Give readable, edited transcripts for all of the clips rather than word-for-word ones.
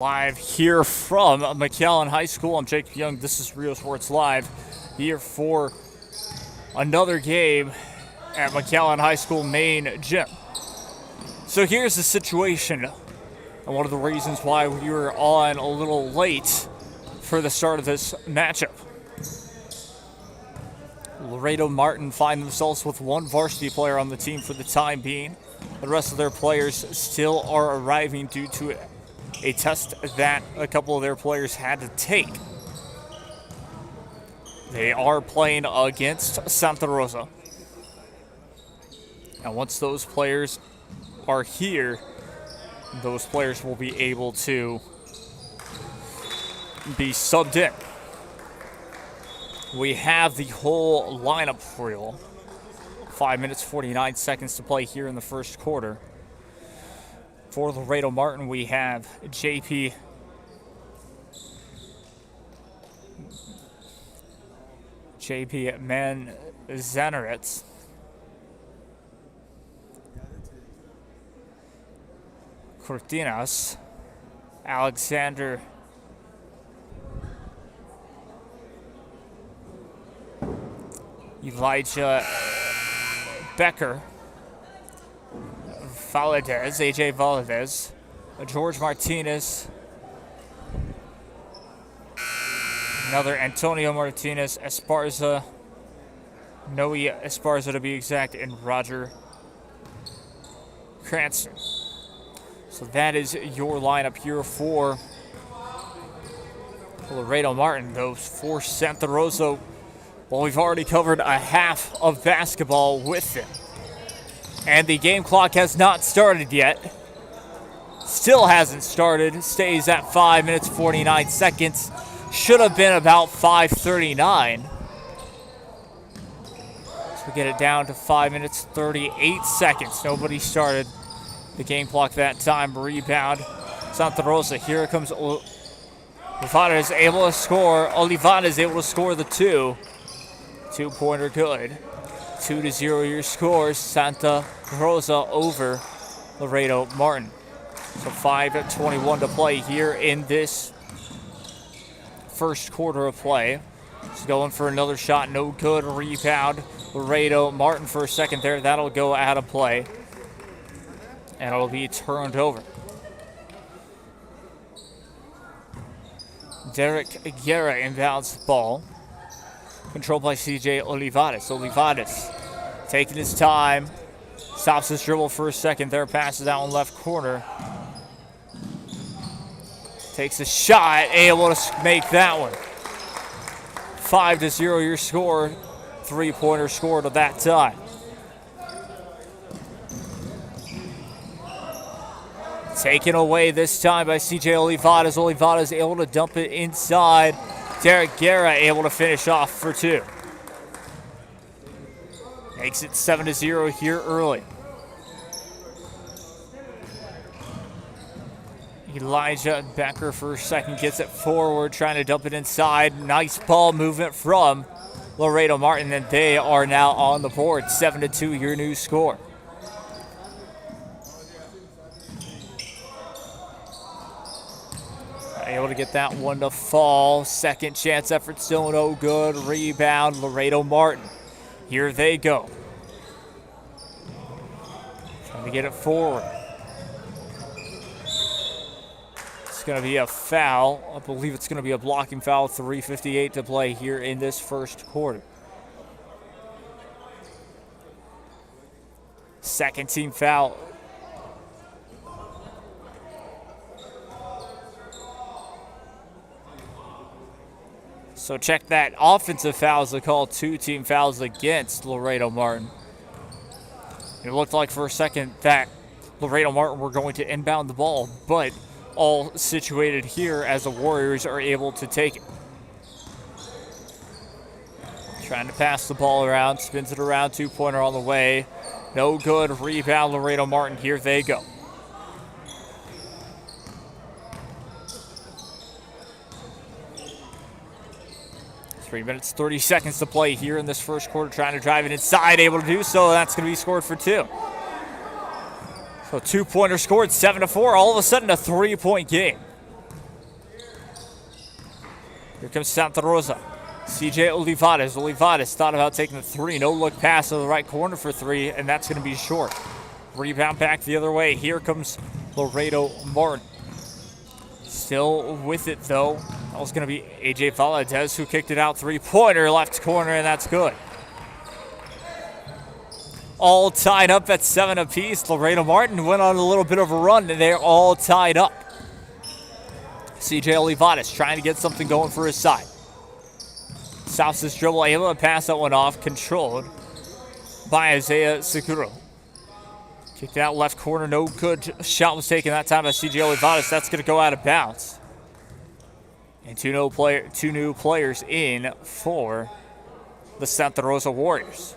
Live here from McAllen High School. I'm Jake Young. This is Rio Sports Live here for another game at McAllen High School main gym. So here's the situation, and one of the reasons why we were on a little late for the start of this matchup. Laredo Martin find themselves with one varsity player on the team for the time being. The rest of their players still are arriving due to a test that a couple of their players had to take. They are playing against Santa Rosa. And once those players are here, those players will be able to be subbed in. We have the whole lineup for you. 5 minutes, 49 seconds to play here in the first quarter. For Laredo Martin, we have JP Manzaneritz. Cortinas, Alexander Elijah Becker, Valadez, AJ Valadez, George Martinez, another Antonio Martinez, Esparza, Noe Esparza to be exact, and Roger Cranston. So that is your lineup here for Laredo Martin. Those for Santa Rosa, well, we've already covered a half of basketball with them. And the game clock has not started yet. Still hasn't started. Stays at 5 minutes, 49 seconds. Should have been about 5:39. So we get it down to 5 minutes, 38 seconds. Nobody started the game clock that time. Rebound, Santa Rosa. Here comes Olivares is able to score. Olivares is able to score the two. Two-pointer good. 2-0 your score. Santa Rosa over Laredo Martin. So 5:21 to play here in this first quarter of play. He's going for another shot. No good. Rebound. Laredo Martin for a second there. That'll go out of play. And it'll be turned over. Derek Guerra inbounds the ball. Controlled by CJ Olivares. Olivares taking his time. Stops his dribble for a second there. Passes out in left corner. Takes a shot. Able to make that one. 5-0 your score. Three-pointer scored at that time. Taken away this time by CJ Olivares. Olivares able to dump it inside. Derek Guerra able to finish off for two. Makes it 7-0 here early. Elijah Becker for a second gets it forward, trying to dump it inside. Nice ball movement from Laredo Martin, and they are now on the board. 7-2 your new score. Able to get that one to fall. Second chance effort still no good. Rebound, Laredo Martin. Here they go. Trying to get it forward. It's going to be a foul. I believe it's going to be a blocking foul. 3:58 to play here in this first quarter. Second team foul. So check that. Offensive fouls are called. Two team fouls against Laredo Martin. It looked like for a second that Laredo Martin were going to inbound the ball, but all situated here as the Warriors are able to take it. Trying to pass the ball around. Spins it around. Two-pointer on the way. No good. Rebound, Laredo Martin. Here they go. 3 minutes, 30 seconds to play here in this first quarter. Trying to drive it inside, able to do so. That's going to be scored for two. So two-pointer scored, 7-4. All of a sudden, a three-point game. Here comes Santa Rosa. CJ Olivares. Olivares thought about taking the three. No look pass to the right corner for three, and that's going to be short. Rebound back the other way. Here comes Laredo Martin. Still with it, though. That was going to be AJ Valadez who kicked it out. Three-pointer, left corner, and that's good. All tied up at 7 apiece. Laredo Martin went on a little bit of a run, and they're all tied up. CJ Olivares trying to get something going for his side. Stops his dribble, able to pass that one off, controlled by Isaiah Seguro. Kicked out left corner, no good. Shot was taken that time by CJ Olivares. That's going to go out of bounds. And two new players in for the Santa Rosa Warriors.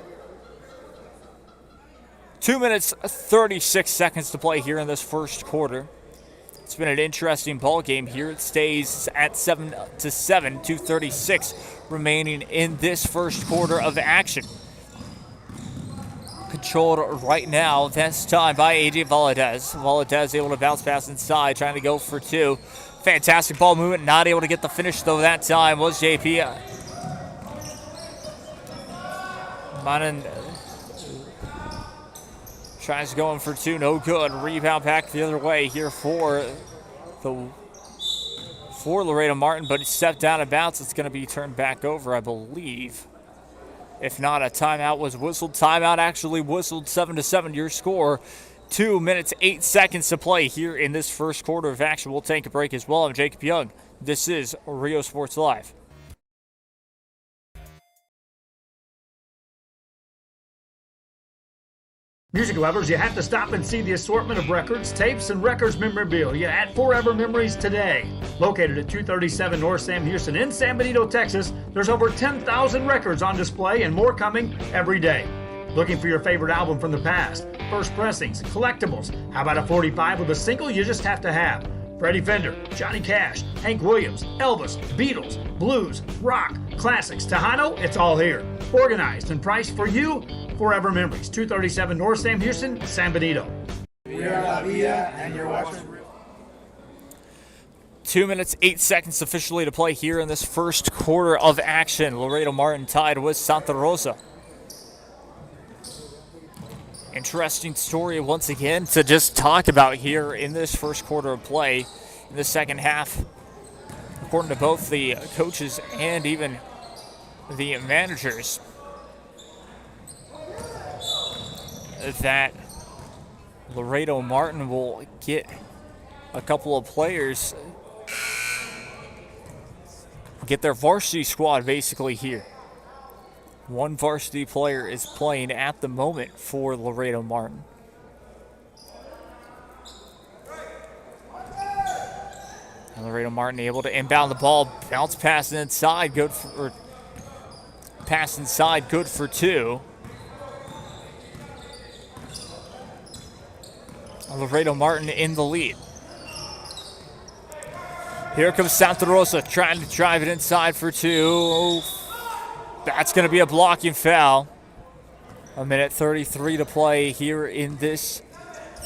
2 minutes, 36 seconds to play here in this first quarter. It's been an interesting ball game here. It stays at 7-7, 2:36 remaining in this first quarter of action. Controlled right now, this time by AJ Valadez. Valadez able to bounce pass inside, trying to go for two. Fantastic ball movement, not able to get the finish though that time was JP. Manan tries going for two, no good. Rebound back the other way here for Laredo Martin, but it stepped down and bounced. It's going to be turned back over, I believe. If not, a timeout was whistled. Timeout actually whistled. 7-7 your score. 2 minutes, 8 seconds to play here in this first quarter of action. We'll take a break as well. I'm Jacob Young. This is Rio Sports Live. Music lovers, you have to stop and see the assortment of records, tapes, and records memorabilia at Forever Memories today. Located at 237 North Sam Houston in San Benito, Texas, there's over 10,000 records on display and more coming every day. Looking for your favorite album from the past, first pressings, collectibles? How about a 45 with a single you just have to have? Freddie Fender, Johnny Cash, Hank Williams, Elvis, Beatles, blues, rock, classics, Tejano, it's all here. Organized and priced for you. Forever Memories, 237 North Sam Houston, San Benito. We are La Villa, and you're watching. 2 minutes, 8 seconds officially to play here in this first quarter of action. Laredo Martin tied with Santa Rosa. Interesting story once again to just talk about here in this first quarter of play. In the second half, according to both the coaches and even the managers, that Laredo Martin will get a couple of players, get their varsity squad basically here. One varsity player is playing at the moment for Laredo Martin. And Laredo Martin able to inbound the ball, bounce pass inside, good for, pass inside, good for two. Laredo Martin in the lead. Here comes Santa Rosa trying to drive it inside for two. That's going to be a blocking foul. 1:33 to play here in this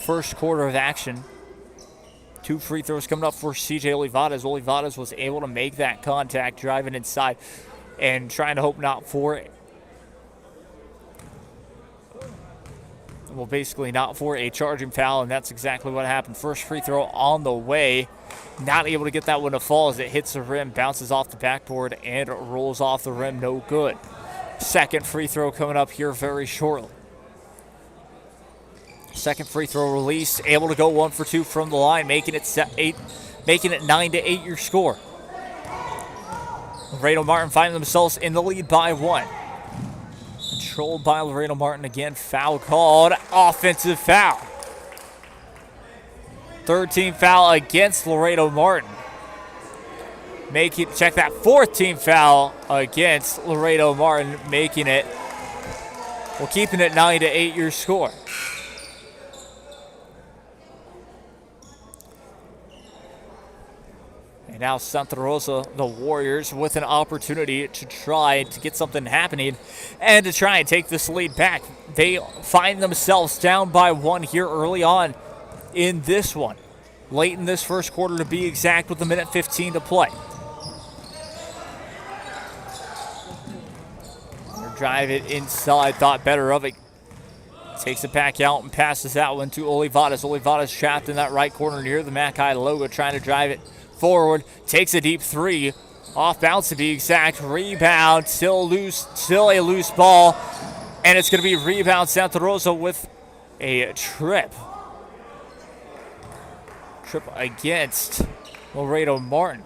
first quarter of action. 2 free throws coming up for CJ Olivares. Olivares was able to make that contact, driving inside and trying to hope not for it. Well, basically not for a charging foul, and that's exactly what happened. First free throw on the way. Not able to get that one to fall as it hits the rim, bounces off the backboard, and rolls off the rim. No good. Second free throw coming up here very shortly. Second free throw release, able to go 1 for 2 from the line, making it 9-8 your score. Laredo Martin finding themselves in the lead by 1. Controlled by Laredo Martin again. Foul called. Offensive foul. Third team foul against Laredo Martin. Check that, fourth team foul against Laredo Martin, making it, well, keeping it 9-8 your score. And now Santa Rosa, the Warriors, with an opportunity to try to get something happening and to try and take this lead back. They find themselves down by 1 here early on in this one. Late in this first quarter to be exact, with 1:15 to play. drive it inside, thought better of it. Takes it back out and passes that one to Olivares. Olivares trapped in that right corner near the Mackay logo, trying to drive it forward. Takes a deep three. Off bounce to be exact. Rebound, still a loose ball. And it's going to be rebound Santa Rosa with a trip. Trip against Laredo Martin.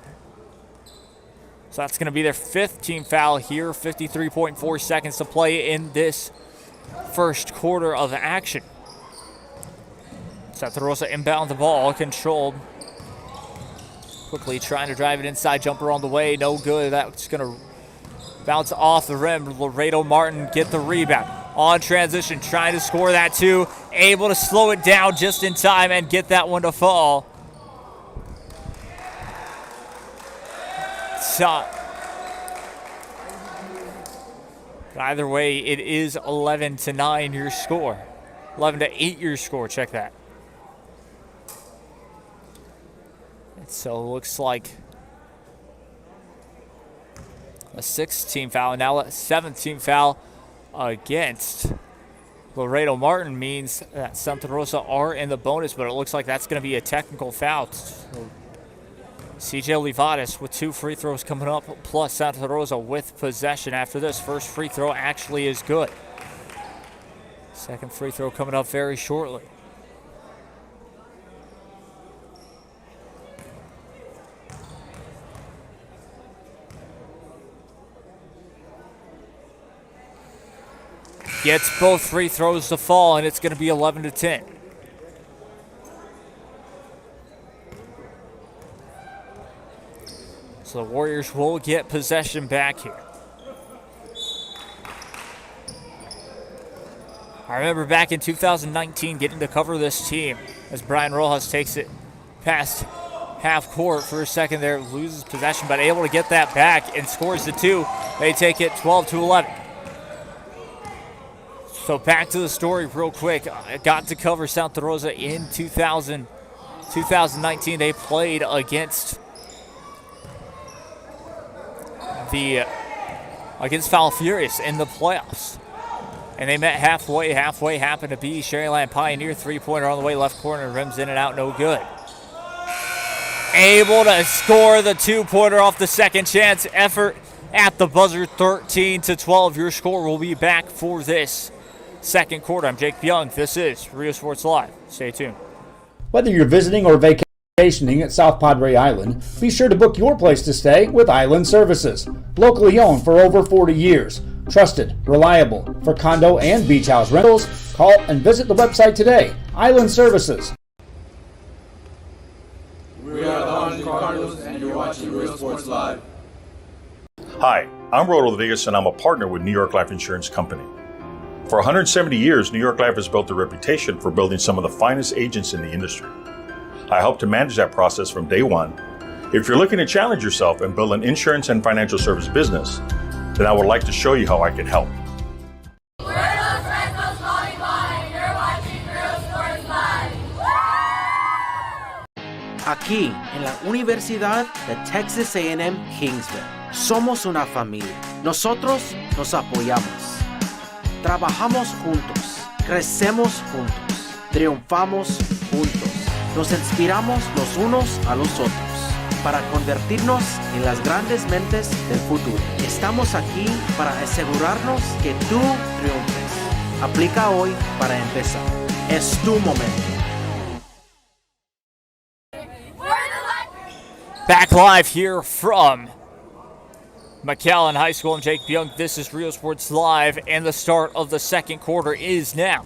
So that's going to be their 5th team foul here. 53.4 seconds to play in this first quarter of action. Santa Rosa inbound the ball, controlled. Quickly trying to drive it inside, jumper on the way, no good. That's going to bounce off the rim. Laredo Martin get the rebound. On transition, trying to score that too. Able to slow it down just in time and get that one to fall. Either way, it is 11-9 your score. 11-8 your score, check that. And so it looks like a 6th team foul, now a 7th team foul against Laredo Martin means that Santa Rosa are in the bonus, but it looks like that's going to be a technical foul. So CJ Olivares with 2 free throws coming up, plus Santa Rosa with possession after this. First free throw actually is good. Second free throw coming up very shortly. Gets both free throws to fall, and it's going to be 11-10. So the Warriors will get possession back here. I remember back in 2019 getting to cover this team as Brian Rojas takes it past half court for a second there, loses possession, but able to get that back and scores the 2. They take it 12-11. So back to the story real quick. I got to cover Santa Rosa in 2019. They played against Foul Furious in the playoffs. And they met halfway. Halfway happened to be Sherryland Pioneer. 3-pointer on the way, left corner, rims in and out, no good. Able to score the 2-pointer off the second chance effort at the buzzer, 13-12. Your score will be back for this second quarter. I'm Jake Young. This is Rio Sports Live. Stay tuned. Whether you're visiting or vacationing at South Padre Island, be sure to book your place to stay with Island Services. Locally owned for over 40 years. Trusted, reliable for condo and beach house rentals. Call and visit the website today. Island Services. We are the Orange Cardinals, and you're watching Real Sports Live. Hi, I'm Roy Rodriguez, and I'm a partner with New York Life Insurance Company. For 170 years, New York Life has built a reputation for building some of the finest agents in the industry. I help to manage that process from day one. If you're looking to challenge yourself and build an insurance and financial service business, then I would like to show you how I can help. We're Los Retos Volleyball, and you're watching Real Sports Live. Aquí, en la Universidad de Texas A&M Kingsville, somos una familia. Nosotros nos apoyamos. Trabajamos juntos, crecemos juntos, triunfamos juntos, nos inspiramos los unos a los otros para convertirnos en las grandes mentes del futuro. Estamos aquí para asegurarnos que tú triunfes. Aplica hoy para empezar. Es tu momento. Back live here from McAllen High School. I'm Jake Young. This is Real Sports Live, and the start of the second quarter is now.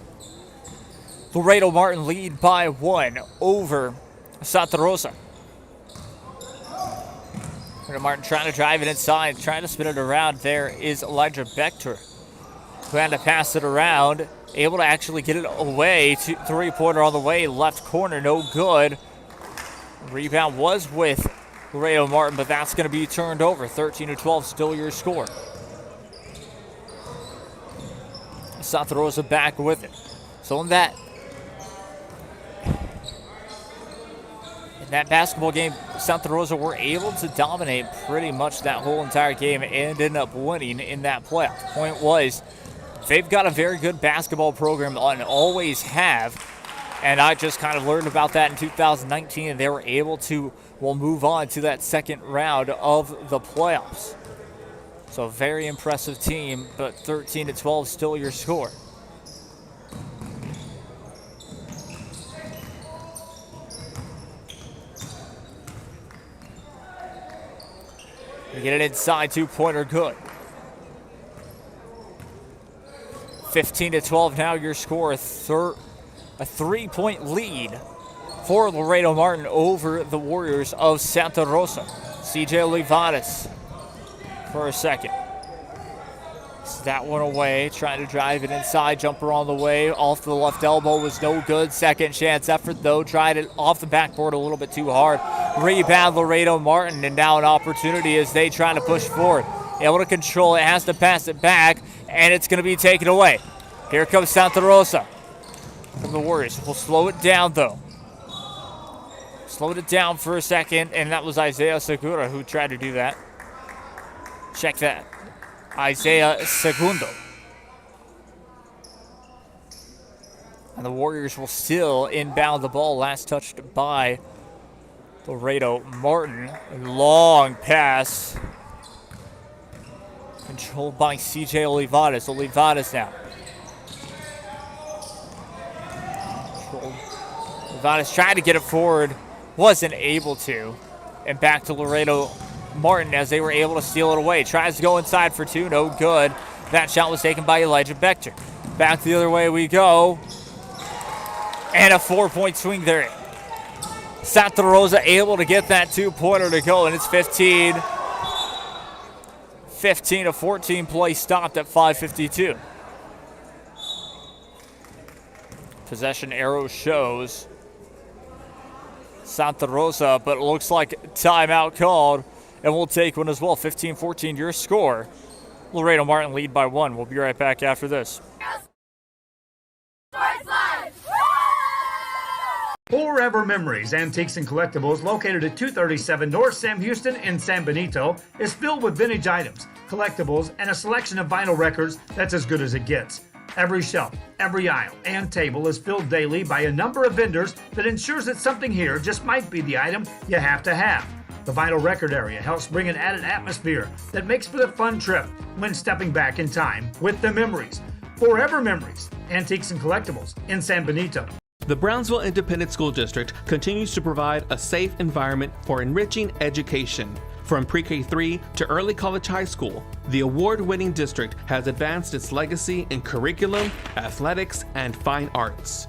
Laredo Martin lead by 1 over Santa Rosa. Laredo Martin trying to drive it inside, trying to spin it around. There is Elijah Bechter, who had to pass it around, able to actually get it away. 3-pointer on the way, left corner, no good. Rebound was with Laredo Martin, but that's going to be turned over. 13-12, still your score. Santa Rosa back with it. So in that that basketball game, Santa Rosa were able to dominate pretty much that whole entire game and ended up winning in that playoff. The point was, they've got a very good basketball program and always have. And I just kind of learned about that in 2019, and they were able to, move on to that second round of the playoffs. So a very impressive team, but 13-12 still your score. We get it inside, two-pointer good. 15-12 now your score, a 3-point lead for Laredo Martin over the Warriors of Santa Rosa. CJ Olivares for a second. That one away, trying to drive it inside, jumper on the way, off the left elbow was no good. Second chance effort though, tried it off the backboard a little bit too hard. Rebound Laredo Martin, and now an opportunity as they try to push forward. Able to control it, has to pass it back, and it's going to be taken away. Here comes Santa Rosa from the Warriors. We'll slow it down though. Slowed it down for a second, and that was Isaiah Segura who tried to do that. Check that. Isaiah Segundo. And the Warriors will still inbound the ball. Last touched by Laredo Martin. A long pass. Controlled by CJ Olivares. Olivares now. Olivares tried to get it forward. Wasn't able to. And back to Laredo Martin as they were able to steal it away. Tries to go inside for two, no good. That shot was taken by Elijah Bechter. Back the other way we go. And a 4-point swing there. Santa Rosa able to get that two-pointer to go, and it's 15. 15-14 play stopped at 5:52. Possession arrow shows Santa Rosa, but it looks like timeout called. And we'll take one as well. 15-14 your score. Laredo Martin lead by 1. We'll be right back after this. Forever Memories, Antiques and Collectibles, located at 237 North Sam Houston in San Benito, is filled with vintage items, collectibles, and a selection of vinyl records that's as good as it gets. Every shelf, every aisle, and table is filled daily by a number of vendors that ensures that something here just might be the item you have to have. The vinyl record area helps bring an added atmosphere that makes for a fun trip when stepping back in time with the memories. Forever Memories, Antiques and Collectibles in San Benito. The Brownsville Independent School District continues to provide a safe environment for enriching education. From pre-K3 to early college high school, the award-winning district has advanced its legacy in curriculum, athletics, and fine arts.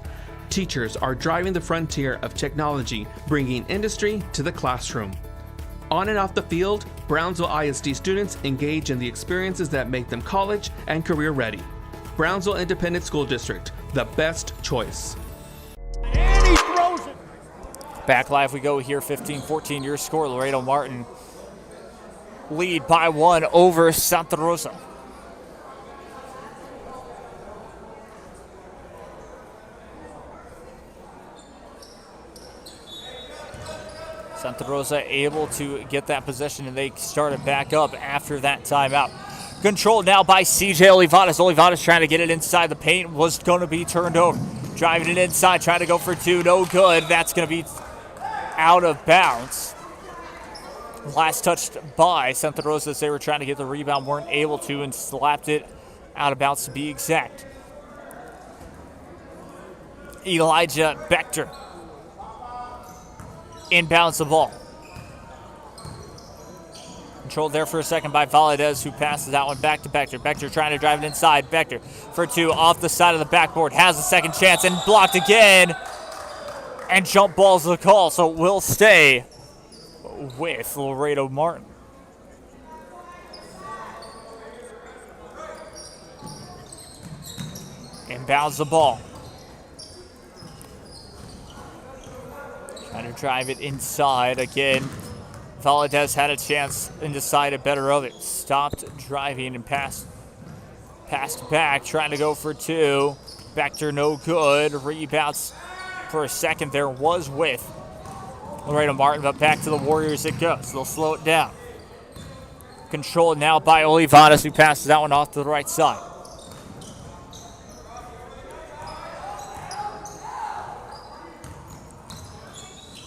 Teachers are driving the frontier of technology, bringing industry to the classroom. On and off the field, Brownsville ISD students engage in the experiences that make them college and career ready. Brownsville Independent School District, the best choice. And he throws it. Back live we go here, 15-14 your score. Laredo Martin lead by 1 over Santa Rosa. Santa Rosa able to get that possession, and they started back up after that timeout. Controlled now by CJ Olivares. Olivares trying to get it inside the paint, was going to be turned over. Driving it inside, trying to go for two, no good. That's going to be out of bounds. Last touched by Santa Rosa as they were trying to get the rebound, weren't able to, and slapped it out of bounds to be exact. Elijah Bechter inbounds the ball. Controlled there for a second by Valadez, who passes that one back to Bechter. Bechter trying to drive it inside. Bechter for two off the side of the backboard. Has a second chance and blocked again. And jump ball's the call, so it will stay with Laredo Martin. Inbounds the ball. Trying to drive it inside again. Valadez had a chance and decided better of it. Stopped driving and passed back, trying to go for two. Bechter no good. Rebounds for a second there was with Laredo Martin, but back to the Warriors it goes. They'll slow it down. Controlled now by Olivares, who passes that one off to the right side.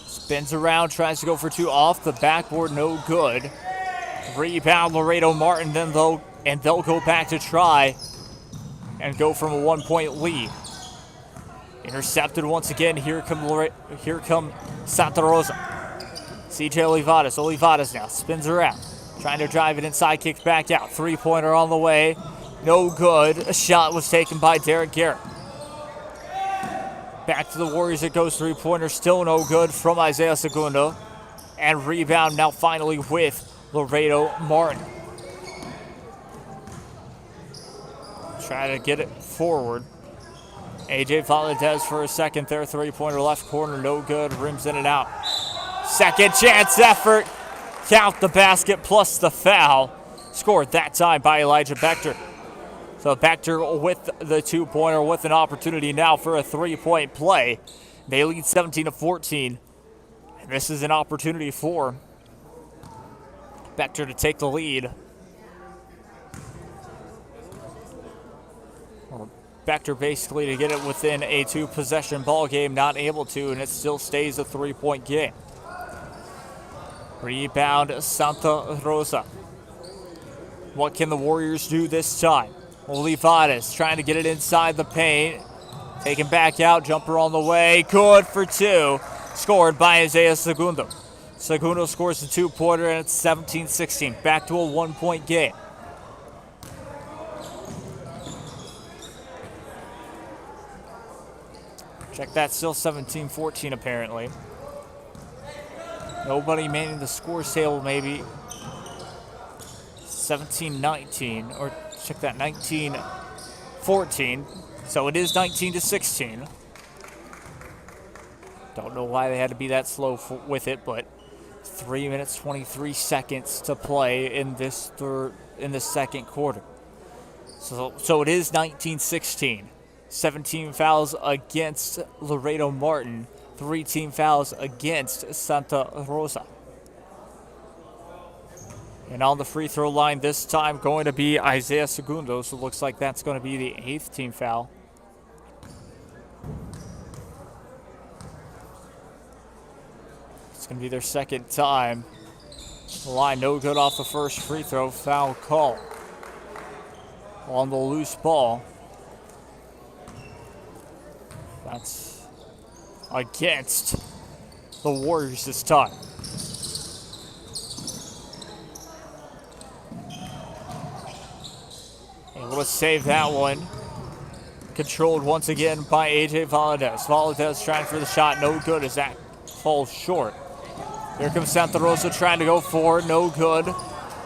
Spins around, tries to go for two off the backboard, no good. Rebound Laredo Martin, they'll go back to try and go from a 1-point lead. Intercepted once again. Here come Santa Rosa. CJ Olivares now spins around, trying to drive it inside, kicks back out. Three-pointer on the way, no good. A shot was taken by Derek Garrett. Back to the Warriors it goes. Three-pointer still no good from Isaiah Segundo. And rebound now finally with Laredo Martin. Try to get it forward. AJ Valadez for a second there. Three-pointer left corner, no good. Rims in and out. Second chance effort. Count the basket plus the foul. Scored that time by Elijah Bechter. So Bechter with the two-pointer with an opportunity now for a three-point play. They lead 17-14. And this is an opportunity for Bechter to take the lead. Bechter basically to get it within a two-possession ball game, not able to, and it still stays a three-point game. Rebound Santa Rosa. What can the Warriors do this time? Olivares trying to get it inside the paint. Taken back out, jumper on the way, good for two. Scored by Isaiah Segundo. Segundo scores the two-pointer, and it's 17-16. Back to a one-point game. Check that, still 17-14 apparently. Nobody manning the scores table maybe. 17-19, or check that, 19-14. So it is 19-16. Don't know why they had to be that slow with it, but 3 minutes 23 seconds to play in this second quarter. So it is 19-16. 17 fouls against Laredo Martin. 3 team fouls against Santa Rosa. And on the free throw line this time going to be Isaiah Segundo. So it looks like that's going to be the 8th team foul. It's going to be their second time. The line no good off the first free throw. Foul call on the loose ball. That's against the Warriors this time. Able to save that one. Controlled once again by AJ Valadez. Valadez trying for the shot, no good as that falls short. Here comes Santa Rosa trying to go forward, no good.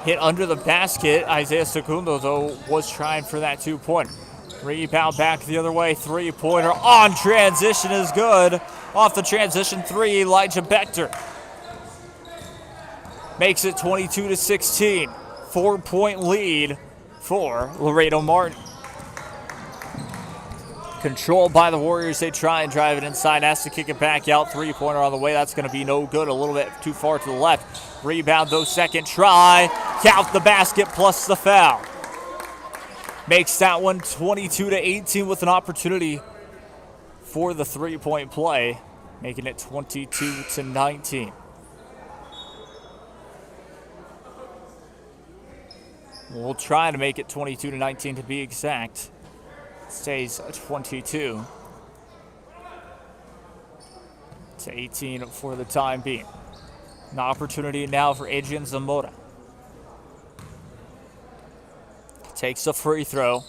Hit under the basket. Isaiah Segundo, though, was trying for that two-pointer. Rebound back the other way, three-pointer on transition is good. Off the transition three, Elijah Bechter makes it 22-16. 4-point lead for Laredo Martin. Controlled by the Warriors, they try and drive it inside, has to kick it back out. Three-pointer on the way, that's going to be no good, a little bit too far to the left. Rebound, though, second try. Count the basket plus the foul. Makes that one 22-18 with an opportunity for the three-point play, making it 22-19. We'll try to make it 22-19 to be exact. It stays 22-18 for the time being. An opportunity now for Adrian Zamora. Takes a free throw.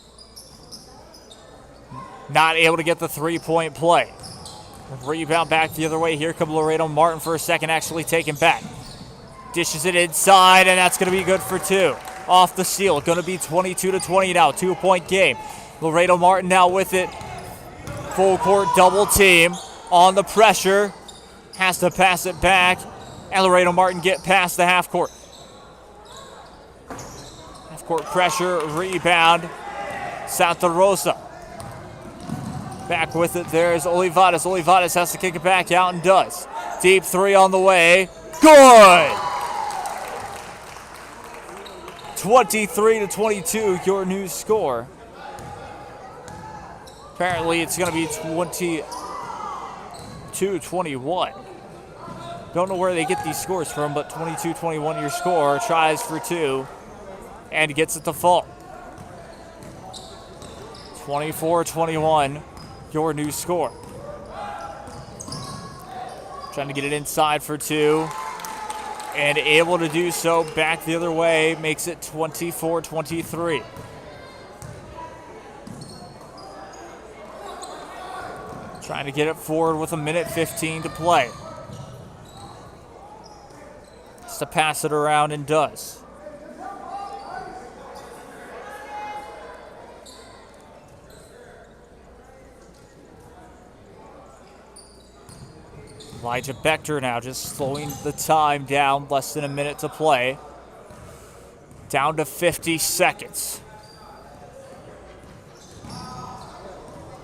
Not able to get the three-point play. Rebound back the other way. Here comes Laredo Martin for a second, actually taken back. Dishes it inside, and that's going to be good for two. Off the steal. Going to be 22-20 now. 2-point game. Laredo Martin now with it. Full court double team. On the pressure. Has to pass it back. And Laredo Martin get past the half court. Court pressure, rebound, Santa Rosa. Back with it, there's Olivares. Olivares has to kick it back out and does. Deep three on the way. Good! 23-22, your new score. Apparently it's going to be 22-21. Don't know where they get these scores from, but 22-21 your score. Tries for two and gets it to fall. 24-21, your new score. Trying to get it inside for two. And able to do so back the other way, makes it 24-23. Trying to get it forward with 1:15 to play. Just to pass it around and does. Elijah Bechter now just slowing the time down, less than a minute to play. Down to 50 seconds.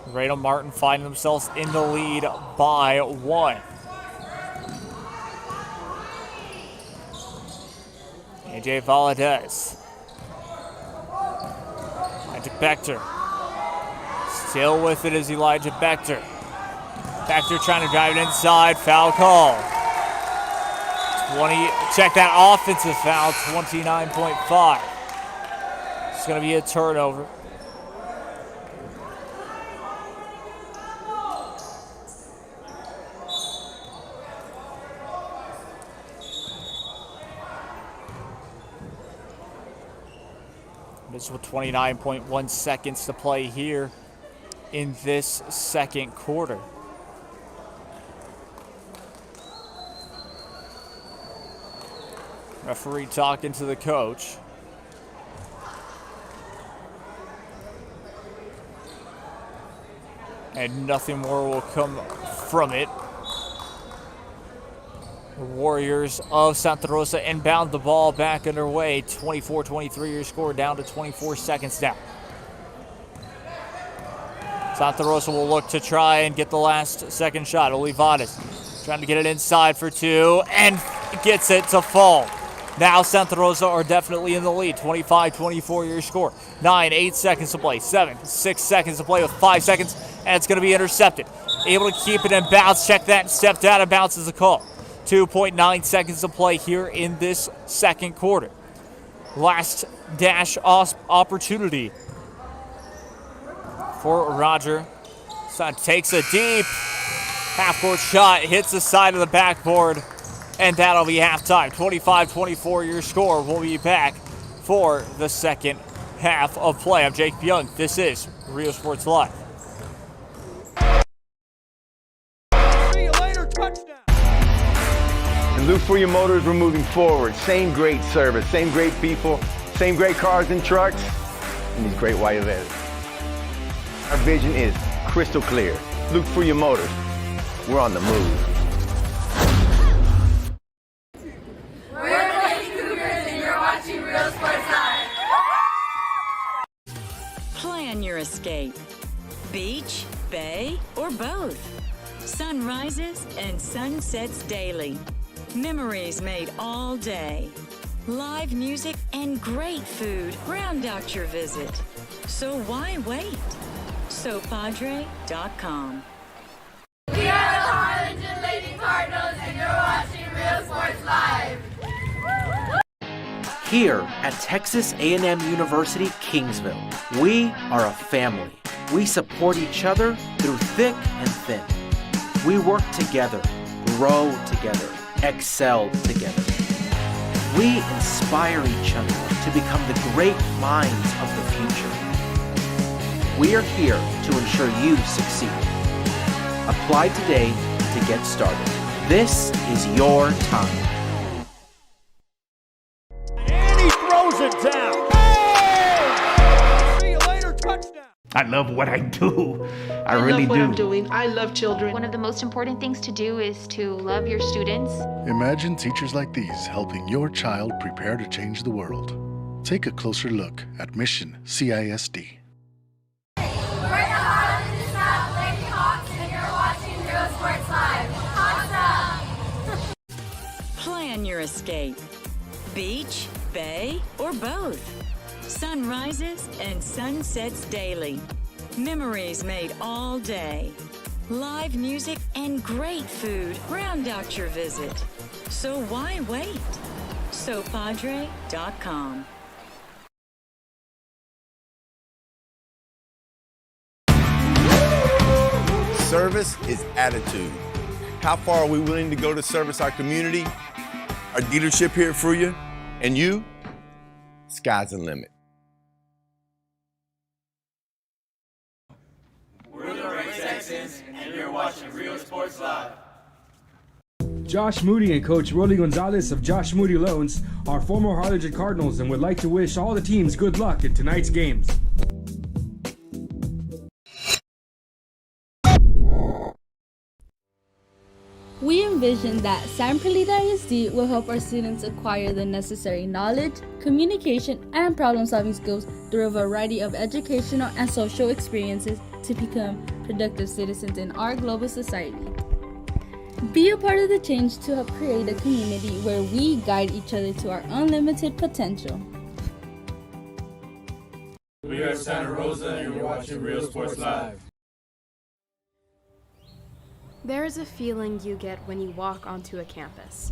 Laredo Martin finding themselves in the lead by 1. AJ Valadez. Elijah Bechter. Still with it is Elijah Bechter. Bechter trying to drive it inside, foul call. 20, check that offensive foul, 29.5. It's going to be a turnover. This with 29.1 seconds to play here in this second quarter. Referee talking to the coach. And nothing more will come from it. The Warriors of Santa Rosa inbound the ball back underway. 24-23 your score, down to 24 seconds now. Santa Rosa will look to try and get the last second shot. Olivares trying to get it inside for two and gets it to fall. Now Santa Rosa are definitely in the lead. 25-24 your score. 8 seconds to play. 6 seconds to play with 5 seconds. And it's going to be intercepted. Able to keep it in bounds. Check that and stepped out of bounds is a call. 2.9 seconds to play here in this second quarter. Last dash opportunity for Roger. Son takes a deep half-court shot. Hits the side of the backboard. And that'll be halftime. 25-24 your score. We'll be back for the second half of play. I'm Jake Young. This is Rio Sports Live. See you later, touchdown. And look for your motors, we're moving forward. Same great service, same great people, same great cars and trucks, and these great white events. Our vision is crystal clear. Look for your motors. We're on the move. Plan your escape. Beach, bay, or both. Sunrises and sunsets daily. Memories made all day. Live music and great food round out your visit. So why wait? SoPadre.com. We are the Harlingen Lady Cardinals, and you're watching Real Sports Live. Here at Texas A&M University, Kingsville, we are a family. We support each other through thick and thin. We work together, grow together, excel together. We inspire each other to become the great minds of the future. We are here to ensure you succeed. Apply today to get started. This is your time. I love what I do. I really love what do. I'm doing. I love children. One of the most important things to do is to love your students. Imagine teachers like these helping your child prepare to change the world. Take a closer look at Mission CISD. We're the Harlingen South Lady Hawks, and you're watching Real Sports Live. Hawks up! your escape. Beach, bay, or both. Sunrises and sunsets daily. Memories made all day. Live music and great food round out your visit. So why wait? SoPadre.com. Service is attitude. How far are we willing to go to service our community, our dealership here for you, and you? Sky's the limit. We're the Red Texans, and you're watching Real Sports Live. Josh Moody and Coach Rolly Gonzalez of Josh Moody Loans are former Harlingen Cardinals and would like to wish all the teams good luck in tonight's games. We envision that San Perlita ISD will help our students acquire the necessary knowledge, communication, and problem-solving skills through a variety of educational and social experiences to become productive citizens in our global society. Be a part of the change to help create a community where we guide each other to our unlimited potential. We are Santa Rosa, and you're watching Real Sports Live. There is a feeling you get when you walk onto a campus.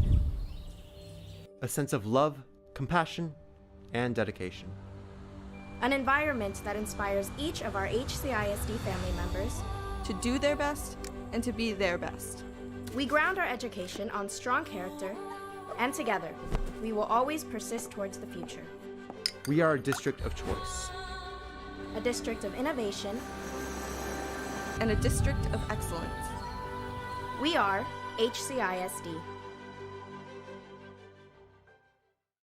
A sense of love, compassion, and dedication. An environment that inspires each of our HCISD family members to do their best and to be their best. We ground our education on strong character, and together, we will always persist towards the future. We are a district of choice. A district of innovation. And a district of excellence. We are HCISD.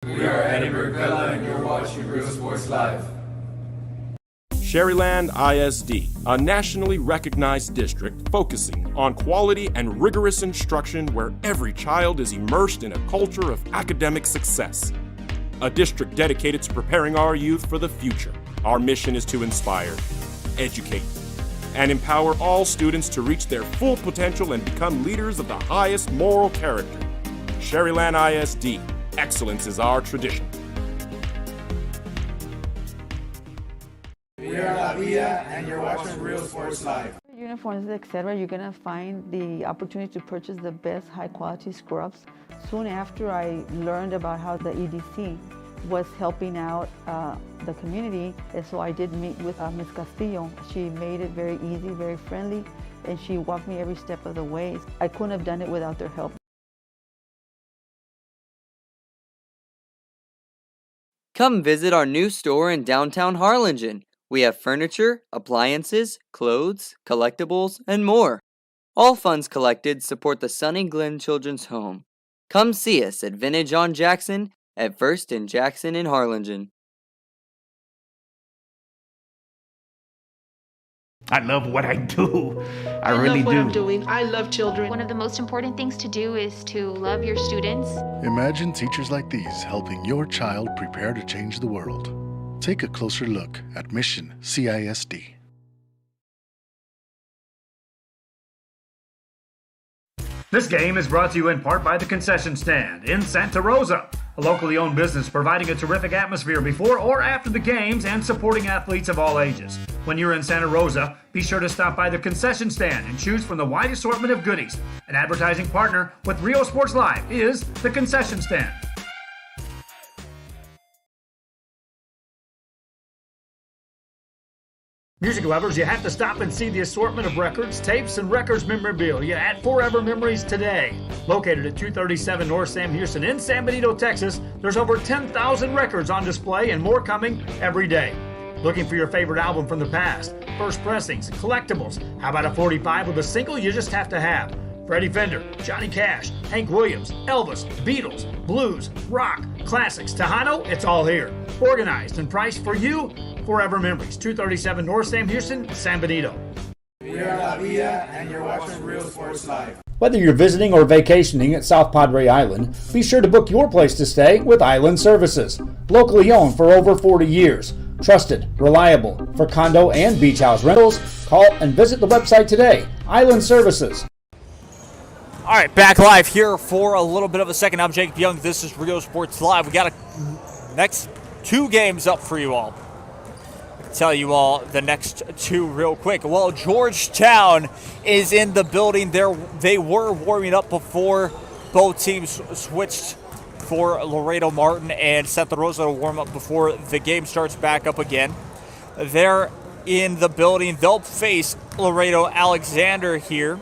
We are Edinburgh Bella, and you're watching Real Sports Live. Sherryland ISD, a nationally recognized district focusing on quality and rigorous instruction where every child is immersed in a culture of academic success. A district dedicated to preparing our youth for the future. Our mission is to inspire, educate, and empower all students to reach their full potential and become leaders of the highest moral character. Sherryland ISD, excellence is our tradition. We are La Villa, and you're watching Real Sports Live. Uniforms, etc., you're going to find the opportunity to purchase the best high-quality scrubs. Soon after I learned about how the EDC was helping out the community, and so I did meet with Ms. Castillo. She made it very easy, very friendly, and she walked me every step of the way. I couldn't have done it without their help. Come visit our new store in downtown Harlingen. We have furniture, appliances, clothes, collectibles, and more. All funds collected support the Sunny Glen Children's Home. Come see us at Vintage on Jackson at First and Jackson in Harlingen. I love what I do. I really love what do. I'm doing. I love children. One of the most important things to do is to love your students. Imagine teachers like these helping your child prepare to change the world. Take a closer look at Mission CISD. This game is brought to you in part by the Concession Stand in Santa Rosa, a locally owned business providing a terrific atmosphere before or after the games and supporting athletes of all ages. When you're in Santa Rosa, be sure to stop by the Concession Stand and choose from the wide assortment of goodies. An advertising partner with Real Sports Live is the Concession Stand. Music lovers, you have to stop and see the assortment of records, tapes, and records memorabilia at Forever Memories today. Located at 237 North Sam Houston in San Benito, Texas, there's over 10,000 records on display and more coming every day. Looking for your favorite album from the past, first pressings, collectibles? How about a 45 with a single you just have to have? Freddie Fender, Johnny Cash, Hank Williams, Elvis, Beatles, blues, rock, classics, Tejano, it's all here. Organized and priced for you. Forever Memories, 237 North Sam Houston, San Benito. We are La Villa, and you're watching Real Sports Live. Whether you're visiting or vacationing at South Padre Island, be sure to book your place to stay with Island Services. Locally owned for over 40 years. Trusted, reliable for condo and beach house rentals. Call and visit the website today. Island Services. All right, back live here for a little bit of a second. I'm Jake Young. This is Rio Sports Live. We got next 2 games up for you all. I'll tell you all the next 2 real quick. Well, Georgetown is in the building. They were warming up before both teams switched for Laredo Martin and Santa Rosa to warm up before the game starts back up again. They're in the building. They'll face Laredo Alexander here.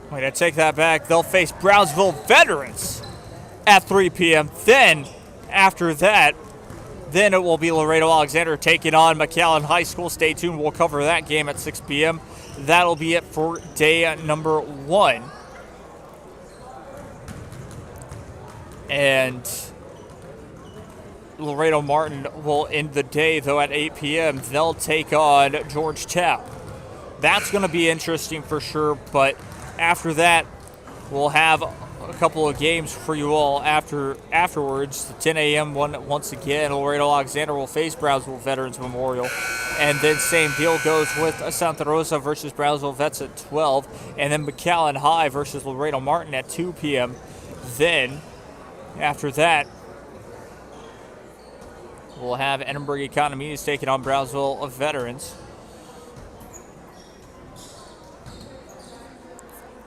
I'm going to take that back. They'll face Brownsville Veterans at 3 p.m. Then, after that, then it will be Laredo Alexander taking on McAllen High School. Stay tuned. We'll cover that game at 6 p.m. That'll be it for day number 1. And Laredo Martin will end the day, though, at 8 p.m. They'll take on Georgetown. That's going to be interesting for sure, but after that, we'll have a couple of games for you all afterwards. The 10 a.m. one once again. Laredo Alexander will face Brownsville Veterans Memorial. And then same deal goes with Santa Rosa versus Brownsville Vets at 12. And then McAllen High versus Laredo Martin at 2 p.m. Then, after that, we'll have Edinburgh Economies taking on Brownsville Veterans.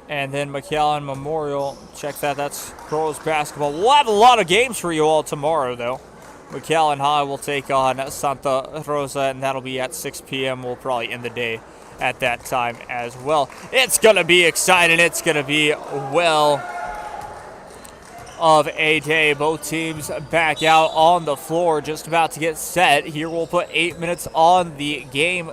And then McAllen Memorial, check that, that's girls basketball. We'll have a lot of games for you all tomorrow, though. McAllen High will take on Santa Rosa, and that'll be at 6 p.m. We'll probably end the day at that time as well. It's going to be exciting. It's going to be well of a day. Both teams back out on the floor, just about to get set. Here we'll put 8 minutes on the game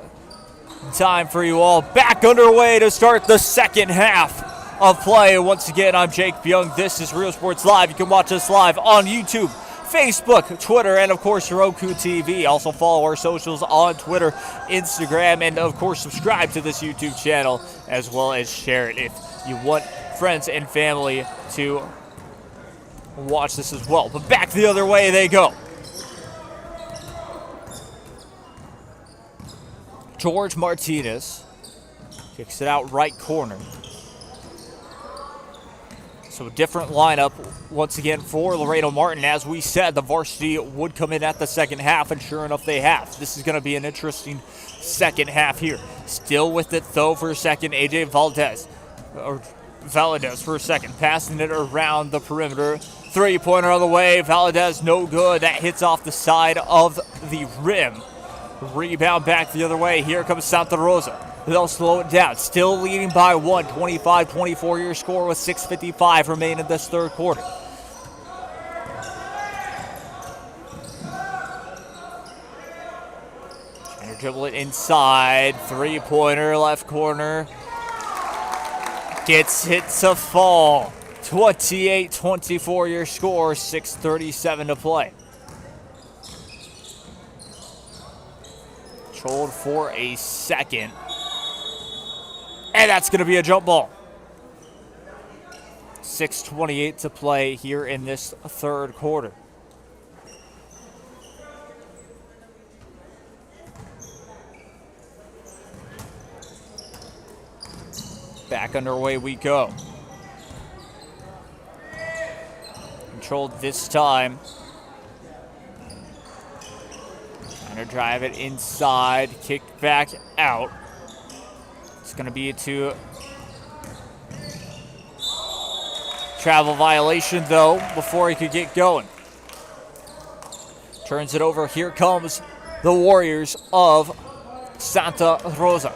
time for you all. Back underway to start the second half of play. Once again, I'm Jake Young. This is Rio Sports Live. You can watch us live on YouTube, Facebook, Twitter, and of course Roku TV. Also follow our socials on Twitter, Instagram, and of course subscribe to this YouTube channel as well as share it if you want friends and family to watch this as well. But back the other way they go. George Martinez kicks it out right corner. So a different lineup once again for Laredo Martin. As we said, the varsity would come in at the second half, and sure enough they have. This is going to be an interesting second half here. Still with it though for a second, AJ Valadez for a second, passing it around the perimeter. 3-pointer on the way, Valadez no good. That hits off the side of the rim. Rebound back the other way. Here comes Santa Rosa. They'll slow it down. Still leading by 1. 25-24 your score with 6:55 remaining in this third quarter. Trying to dribble it inside. 3-pointer left corner. Gets hit to fall. 28-24 your score. 6:37 to play. Controlled for a second. And that's going to be a jump ball. 6:28 to play here in this third quarter. Back underway we go. Controlled this time. Trying to drive it inside, kick back out. It's going to be to travel violation, though, before he could get going. Turns it over. Here comes the Warriors of Santa Rosa.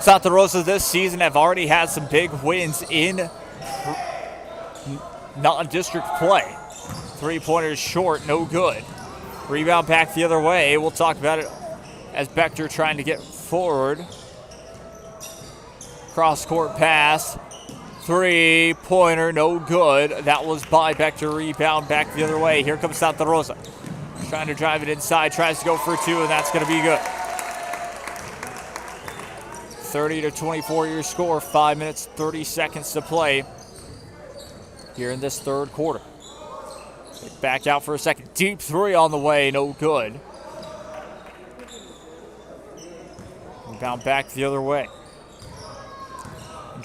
Santa Rosa this season have already had some big wins in non-district play. 3-pointers short, no good. Rebound back the other way. We'll talk about it as Bechter trying to get forward. Cross-court pass. 3-pointer, no good. That was by Bechter. Rebound back the other way. Here comes Santa Rosa. Trying to drive it inside. Tries to go for 2, and that's going to be good. 30-24 your score. 5 minutes, 30 seconds to play here in this third quarter. Back out for a second. Deep 3 on the way. No good. Rebound back the other way.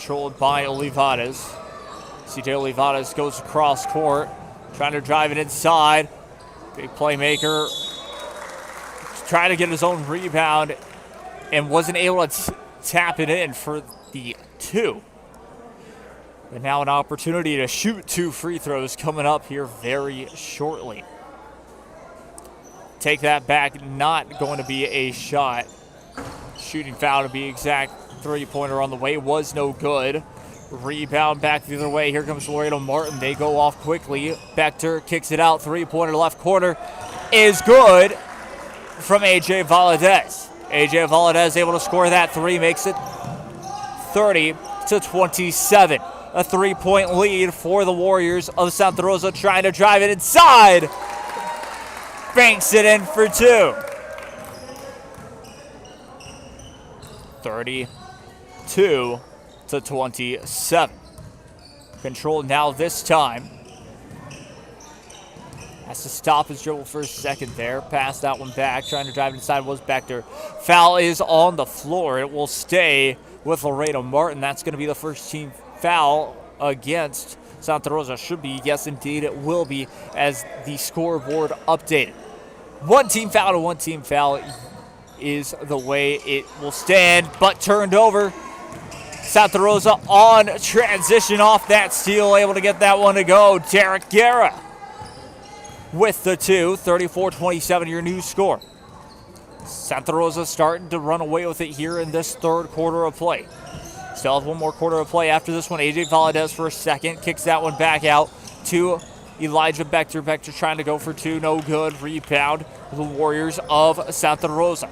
controlled by Olivares. CJ Olivares goes across court, trying to drive it inside. Big playmaker, trying to get his own rebound and wasn't able to tap it in for the 2. But now an opportunity to shoot 2 free throws coming up here very shortly. Take that back, not going to be a shot. Shooting foul to be exact. 3-pointer on the way was no good. Rebound back the other way. Here comes Laredo Martin. They go off quickly. Bechter kicks it out. 3-pointer left corner is good from AJ Valadez. AJ Valadez able to score that 3, makes it 30-27. A 3-point lead for the Warriors of Santa Rosa, trying to drive it inside. Banks it in for 2. 32-27. Controlled now this time. Has to stop his dribble for a second there. Pass that one back. Trying to drive it inside was Bechter. Foul is on the floor. It will stay with Laredo Martin. That's going to be the first team foul against Santa Rosa. Should be. Yes, indeed, it will be as the scoreboard updated. 1 team foul to 1 team foul is the way it will stand, but turned over. Santa Rosa on transition off that steal, able to get that one to go. Derek Guerra with the 2, 34-27, your new score. Santa Rosa starting to run away with it here in this third quarter of play. Still have 1 more quarter of play after this one. AJ Valadez for a second, kicks that one back out to Elijah Bechter. Bechter trying to go for 2, no good. Rebound, the Warriors of Santa Rosa.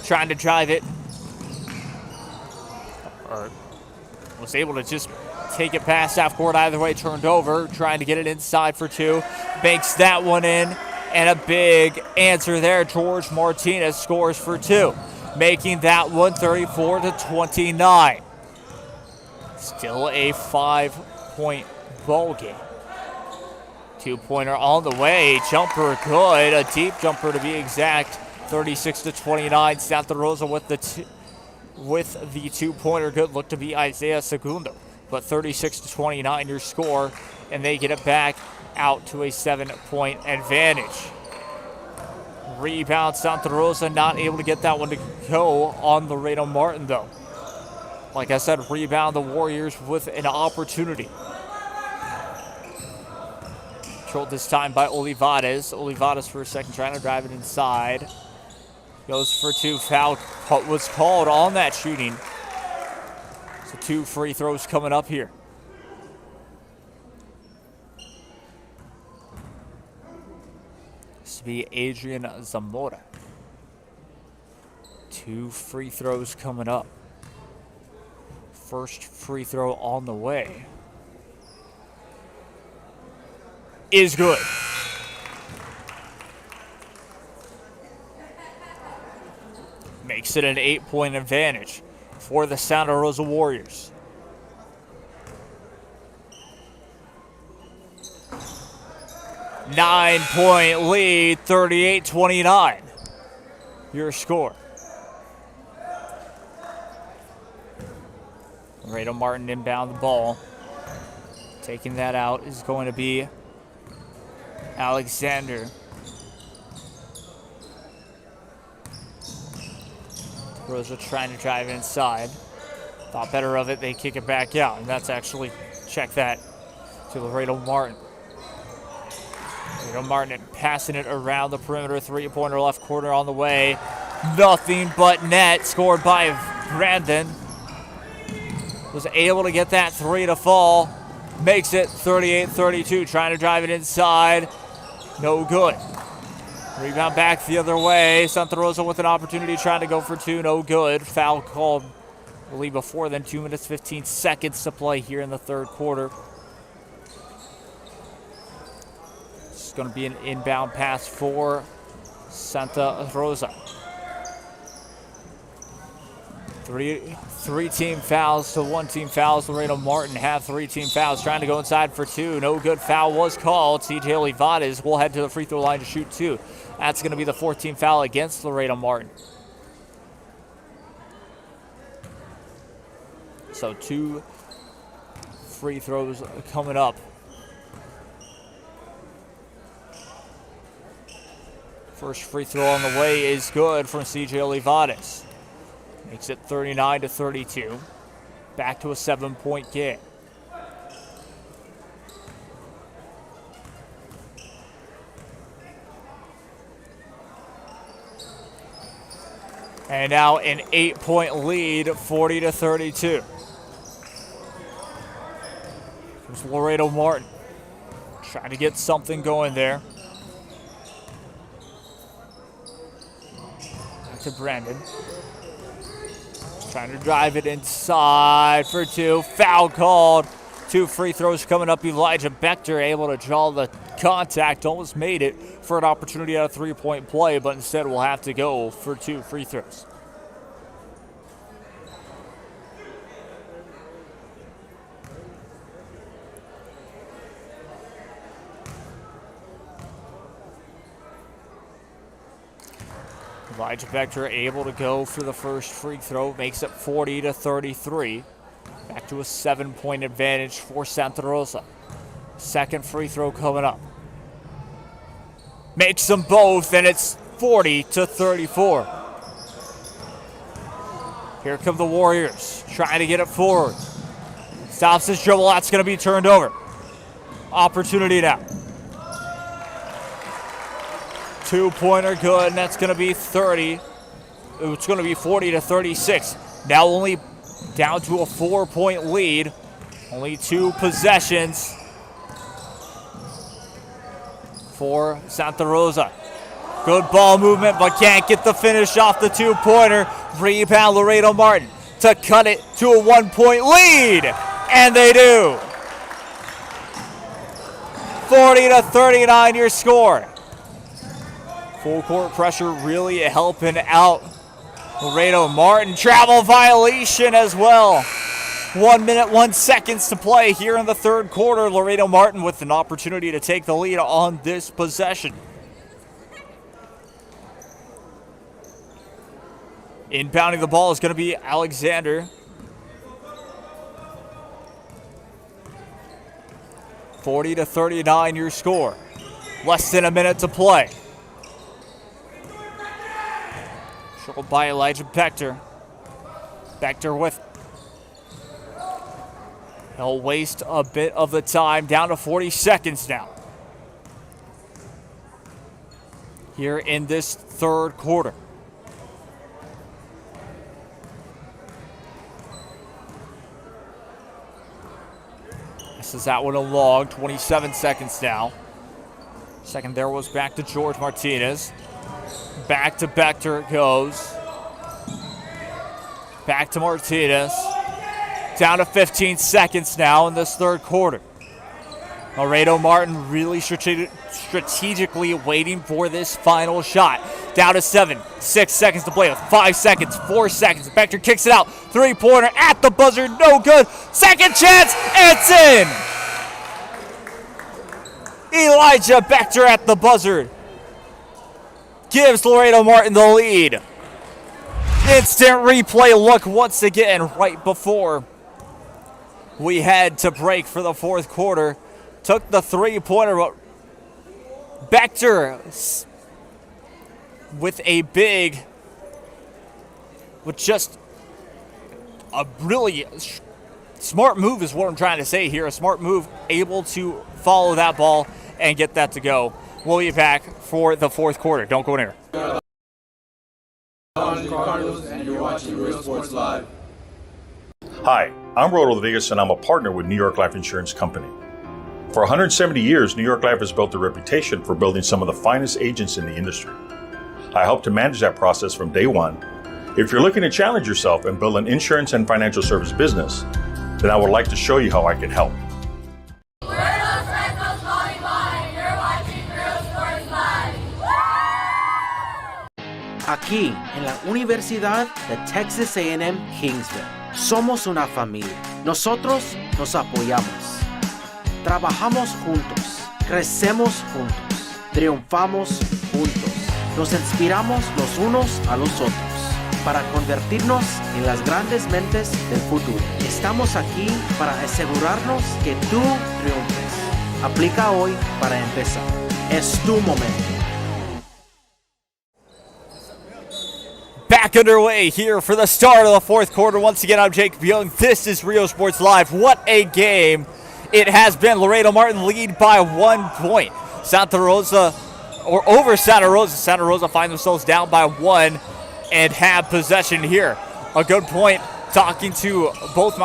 Trying to drive it, or was able to just take it past half court. Either way, turned over, trying to get it inside for 2. Banks that one in, and a big answer there. George Martinez scores for 2, making that one 34-29. Still a 5-point ball game. 2-pointer on the way. Jumper good. A deep jumper to be exact. 36-29. Santa Rosa with the 2-pointer good. Look to be Isaiah Segundo. But 36-29 your score. And they get it back out to a 7-point advantage. Rebound Santa Rosa, not able to get that one to go on Laredo Martin though. Like I said, rebound the Warriors with an opportunity. Controlled this time by Olivares. Olivares for a second, trying to drive it inside. Goes for 2. Foul was called on that shooting. So 2 free throws coming up here. This will be Adrian Zamora. 2 free throws coming up. First free throw on the way is good. Makes it an 8-point advantage for the Santa Rosa Warriors. Nine-point lead, 38-29. Your score. Laredo Martin inbound the ball. Taking that out is going to be Alexander. Rosa trying to drive inside. Thought better of it, they kick it back out. And that's actually, check that, to Laredo Martin. Laredo Martin passing it around the perimeter. 3-pointer left corner on the way. Nothing but net, scored by Brandon. Was able to get that 3 to fall. Makes it 38-32. Trying to drive it inside. No good. Rebound back the other way. Santa Rosa with an opportunity trying to go for 2. No good. Foul called, I believe, before then. 2 minutes, 15 seconds to play here in the third quarter. It's going to be an inbound pass for Santa Rosa. Three team fouls to 1 team fouls. Laredo Martin have 3 team fouls. Trying to go inside for 2. No good. Foul was called. CJ Olivares will head to the free throw line to shoot 2. That's going to be the 4th team foul against Laredo Martin. So 2 free throws coming up. First free throw on the way is good from CJ Olivares. Makes it 39-32. Back to a 7-point game. And now an 8-point lead, 40-32. Here's Laredo Martin. Trying to get something going there. Back to Brandon. Trying to drive it inside for two. Foul called. 2 free throws coming up. Elijah Bechter able to draw the contact. Almost made it for an opportunity at a 3-point play, but instead will have to go for 2 free throws. Elijah Bechter able to go for the first free throw. Makes it 40-33. Back to a 7-point advantage for Santa Rosa. Second free throw coming up. Makes them both, and it's 40-34. Here come the Warriors, trying to get it forward. Stops his dribble, that's going to be turned over. Opportunity now. 2-pointer good, and that's going to be 30. It's going to be 40-36. Now only down to a 4-point lead. Only 2 possessions for Santa Rosa. Good ball movement, but can't get the finish off the 2-pointer. Rebound Laredo Martin to cut it to a 1-point lead. And they do. 40-39 your score. Full court pressure really helping out Laredo Martin. Travel violation as well. 1 minute, 1 second to play here in the third quarter. Laredo Martin with an opportunity to take the lead on this possession. Inbounding the ball is going to be Alexander. 40-39 your score. Less than a minute to play. Controlled by Elijah Bechter. Bechter with. He'll waste a bit of the time. Down to 40 seconds now. Here in this third quarter. This is that one along. 27 seconds now. Second there was back to George Martinez. Back to Bechter it goes. Back to Martinez. Down to 15 seconds now in this third quarter. Laredo Martin really strategically waiting for this final shot. Down to 7, 6 seconds to play with 5 seconds, 4 seconds. Bechter kicks it out. 3-pointer at the buzzer, no good. Second chance, it's in. Elijah Bechter at the buzzer gives Laredo Martin the lead. Instant replay look once again right before we head to break for the fourth quarter. Took the 3-pointer, but Bechter with a big, with just a really smart move is what I'm trying to say here. A smart move, able to follow that ball and get that to go. We'll be back for the fourth quarter. Don't go anywhere. And you're watching Real Sports Live. Hi, I'm Rodo Rodriguez, and I'm a partner with New York Life Insurance Company. For 170 years, New York Life has built a reputation for building some of the finest agents in the industry. I help to manage that process from day one. If you're looking to challenge yourself and build an insurance and financial service business, then I would like to show you how I can help. Aquí, en la Universidad de Texas A&M Kingsville, somos una familia. Nosotros nos apoyamos. Trabajamos juntos. Crecemos juntos. Triunfamos juntos. Nos inspiramos los unos a los otros. para convertirnos en las grandes mentes del futuro. Estamos aquí para asegurarnos que tú triunfes. Aplica hoy para empezar. Es tu momento. Back underway here for the start of the fourth quarter. Once again, I'm Jake Young. This is Rio Sports Live. What a game it has been. Laredo Martin lead by 1 point. Santa Rosa, or over Santa Rosa. Santa Rosa find themselves down by 1 and have possession here. A good point talking to both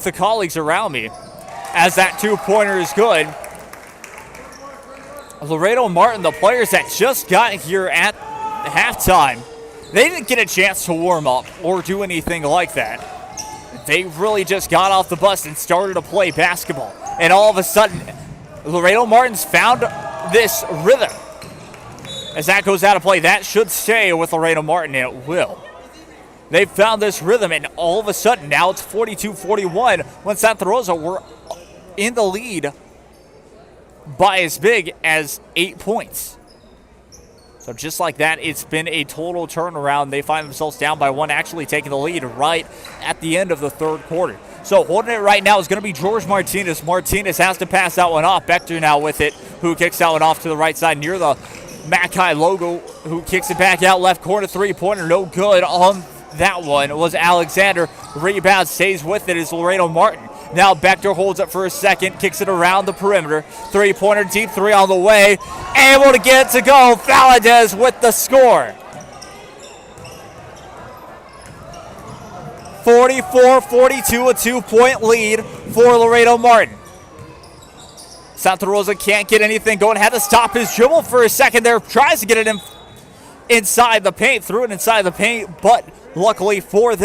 the colleagues around me as that 2-pointer is good. Laredo Martin, the players that just got here at halftime, they didn't get a chance to warm up or do anything like that. They really just got off the bus and started to play basketball. And all of a sudden, Laredo Martin's found this rhythm. As that goes out of play, that should stay with Laredo Martin, and it will. They found this rhythm, and all of a sudden, now it's 42-41 when Santa Rosa were in the lead by as big as 8 points. So just like that, it's been a total turnaround. They find themselves down by 1, actually taking the lead right at the end of the third quarter. So holding it right now is going to be George Martinez. Martinez has to pass that one off. Bechter now with it, who kicks that one off to the right side near the Mackay logo, who kicks it back out left corner. 3-pointer, no good on that one. It was Alexander. Rebound stays with it is Laredo Martin. Now Bechter holds it for a second, kicks it around the perimeter. 3-pointer, deep 3 on the way. Able to get it to go. Valadez with the score. 44-42, a 2-point lead for Laredo Martin. Santa Rosa can't get anything going. Had to stop his dribble for a second there. Tries to get it inside the paint. Threw it inside the paint, but luckily for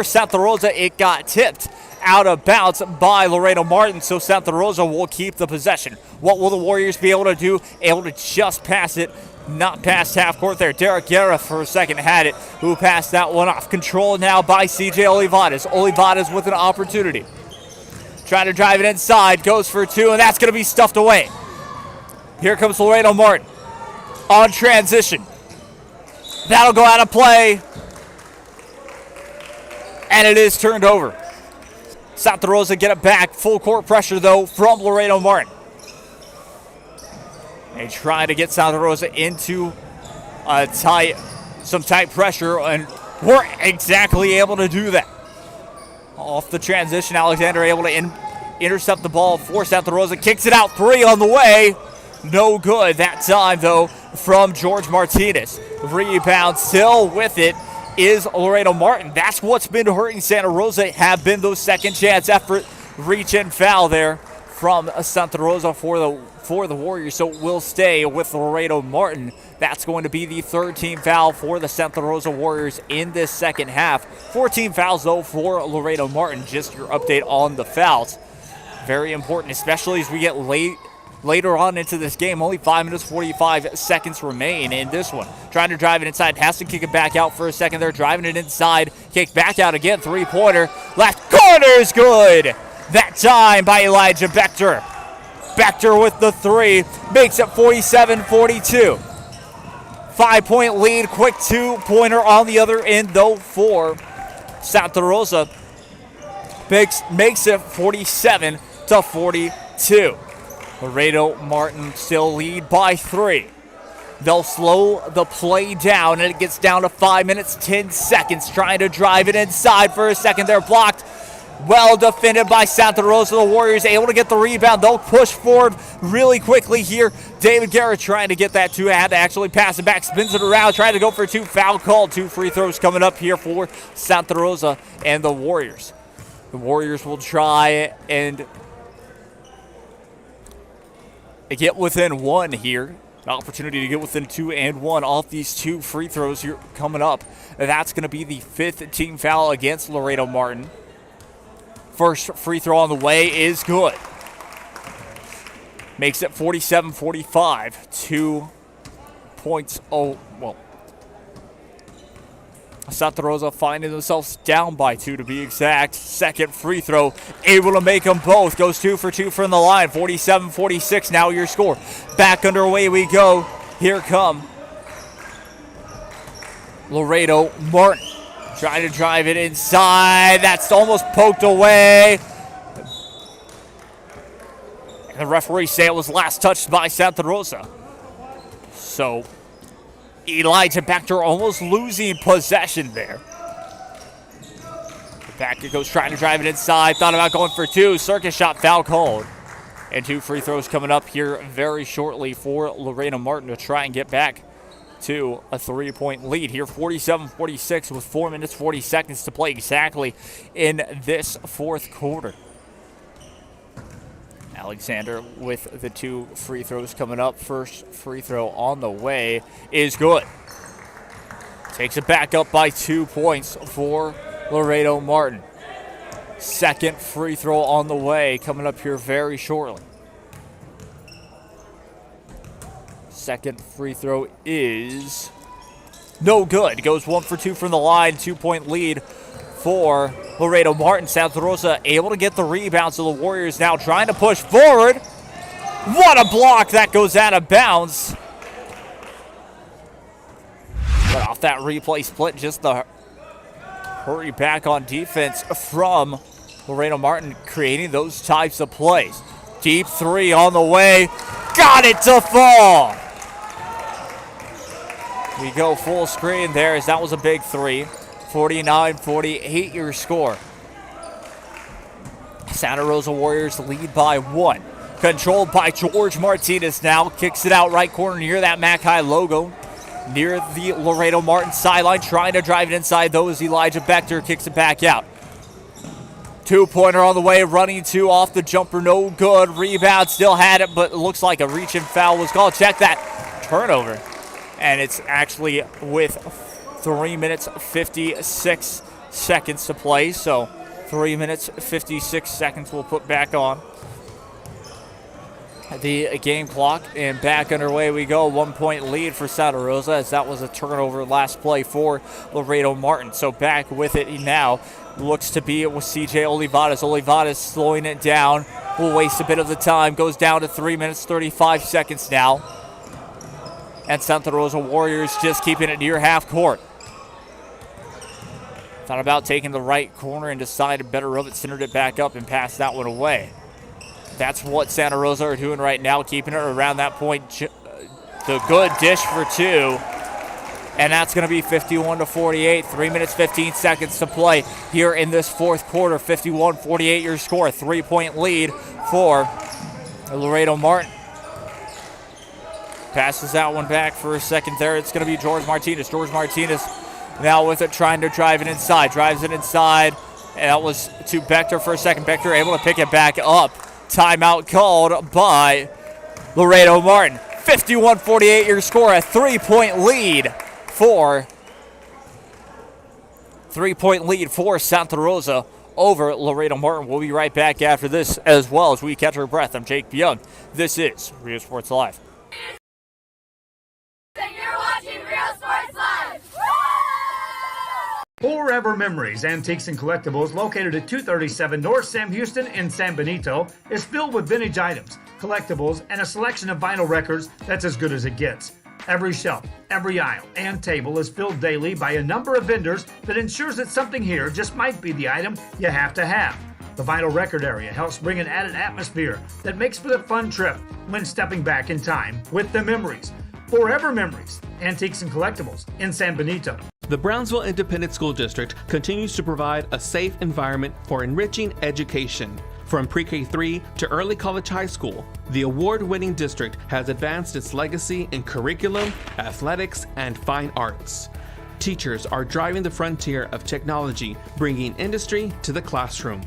Santa Rosa, it got tipped out of bounds by Laredo Martin, so Santa Rosa will keep the possession. What will the Warriors be able to do? Able to just pass it, not past half court there. Derek Guerra for a second had it, who passed that one off. Controlled now by CJ Olivares. Olivares with an opportunity. Trying to drive it inside, goes for 2, and that's going to be stuffed away. Here comes Laredo Martin on transition. That'll go out of play, and it is turned over. Santa Rosa get it back. Full court pressure, though, from Laredo Martin. They try to get Santa Rosa into some tight pressure, and weren't exactly able to do that. Off the transition, Alexander able to intercept the ball for Santa Rosa. Kicks it out, 3 on the way. No good that time, though, from George Martinez. Rebound still with it is Laredo Martin. That's what's been hurting Santa Rosa, have been those second chance effort, reach and foul there from Santa Rosa for the Warriors. So it will stay with Laredo Martin. That's going to be the 3rd team foul for the Santa Rosa Warriors in this second half. 14 fouls, though, for Laredo Martin. Just your update on the fouls. Very important, especially as we get later on into this game. Only 5 minutes, 45 seconds remain in this one. Trying to drive it inside. Has to kick it back out for a second there. Driving it inside. Kick back out again. 3-pointer. Left corner is good. That time by Elijah Bechter. Bechter with the 3. Makes it 47-42. 5-point lead. Quick 2-pointer on the other end, though, for Santa Rosa. Makes it 47-42. Laredo Martin still lead by 3. They'll slow the play down, and it gets down to 5 minutes, 10 seconds. Trying to drive it inside for a second. They're blocked. Well defended by Santa Rosa. The Warriors able to get the rebound. They'll push forward really quickly here. David Garrett trying to get that 2. Had to actually pass it back. Spins it around. Trying to go for 2. Foul called. 2 free throws coming up here for Santa Rosa and the Warriors. The Warriors will try and get within 1 here. An opportunity to get within 2 and 1 off these 2 free throws here coming up. That's going to be the 5th team foul against Laredo Martin. First free throw on the way is good. Makes it 47-45. 2 points. Santa Rosa finding themselves down by 2 to be exact. Second free throw, able to make them both. Goes 2 for 2 from the line. 47-46 now your score. Back underway we go. Here come Laredo Martin. Trying to drive it inside. That's almost poked away. And the referee say it was last touched by Santa Rosa. So Elijah Bechter almost losing possession there. Back it goes, trying to drive it inside. Thought about going for two. Circus shot, foul called. And 2 free throws coming up here very shortly for Laredo Martin to try and get back to a 3-point lead here. 47-46 with 4 minutes, 40 seconds to play exactly in this fourth quarter. Alexander with the 2 free throws coming up. First free throw on the way is good. Takes it back up by 2 points for Laredo Martin. Second free throw on the way coming up here very shortly. Second free throw is no good. Goes 1 for 2 from the line. 2-point lead for Laredo Martin. Santa Rosa able to get the rebound, so the Warriors now trying to push forward. What a block! That goes out of bounds. But off that replay split, just the hurry back on defense from Laredo Martin, creating those types of plays. Deep 3 on the way. Got it to fall. We go full screen there as that was a big 3. 49-48 your score. Santa Rosa Warriors lead by 1. Controlled by George Martinez now. Kicks it out right corner near that Mackay logo. Near the Laredo Martin sideline. Trying to drive it inside though is Elijah Bechter. Kicks it back out. 2-pointer on the way. Running 2 off the jumper. No good. Rebound. Still had it, but it looks like a reach-in foul was called. Check that. Turnover. And it's actually with 3 minutes 56 seconds to play. So 3 minutes 56 seconds we'll put back on the game clock, and back underway we go. 1-point lead for Santa Rosa as that was a turnover last play for Laredo Martin. So back with it now looks to be with CJ Olivares. Olivares slowing it down. Will waste a bit of the time. Goes down to 3 minutes 35 seconds now. And Santa Rosa Warriors just keeping it near half court. Thought about taking the right corner and decided better of it. Centered it back up and passed that one away. That's what Santa Rosa are doing right now, keeping it around that point. The good dish for 2. And that's going to be 51-48. 3 minutes, 15 seconds to play here in this fourth quarter. 51-48 your score. 3-point lead for Laredo Martin. Passes that one back for a second there. It's going to be George Martinez. George Martinez now with it, trying to drive it inside. Drives it inside. And that was to Bechter for a second. Bechter able to pick it back up. Timeout called by Laredo Martin. 51-48 your score. A 3-point lead for Santa Rosa over Laredo Martin. We'll be right back after this as well as we catch our breath. I'm Jake Young. This is Rio Sports Live. You're watching Real Sports Live. Forever Memories, Antiques and Collectibles, located at 237 North Sam Houston in San Benito, is filled with vintage items, collectibles, and a selection of vinyl records that's as good as it gets. Every shelf, every aisle, and table is filled daily by a number of vendors that ensures that something here just might be the item you have to have. The vinyl record area helps bring an added atmosphere that makes for the fun trip when stepping back in time with the memories. Forever Memories, Antiques and Collectibles in San Benito. The Brownsville Independent School District continues to provide a safe environment for enriching education. From pre-K3 to early college high school, the award-winning district has advanced its legacy in curriculum, athletics, and fine arts. Teachers are driving the frontier of technology, bringing industry to the classroom.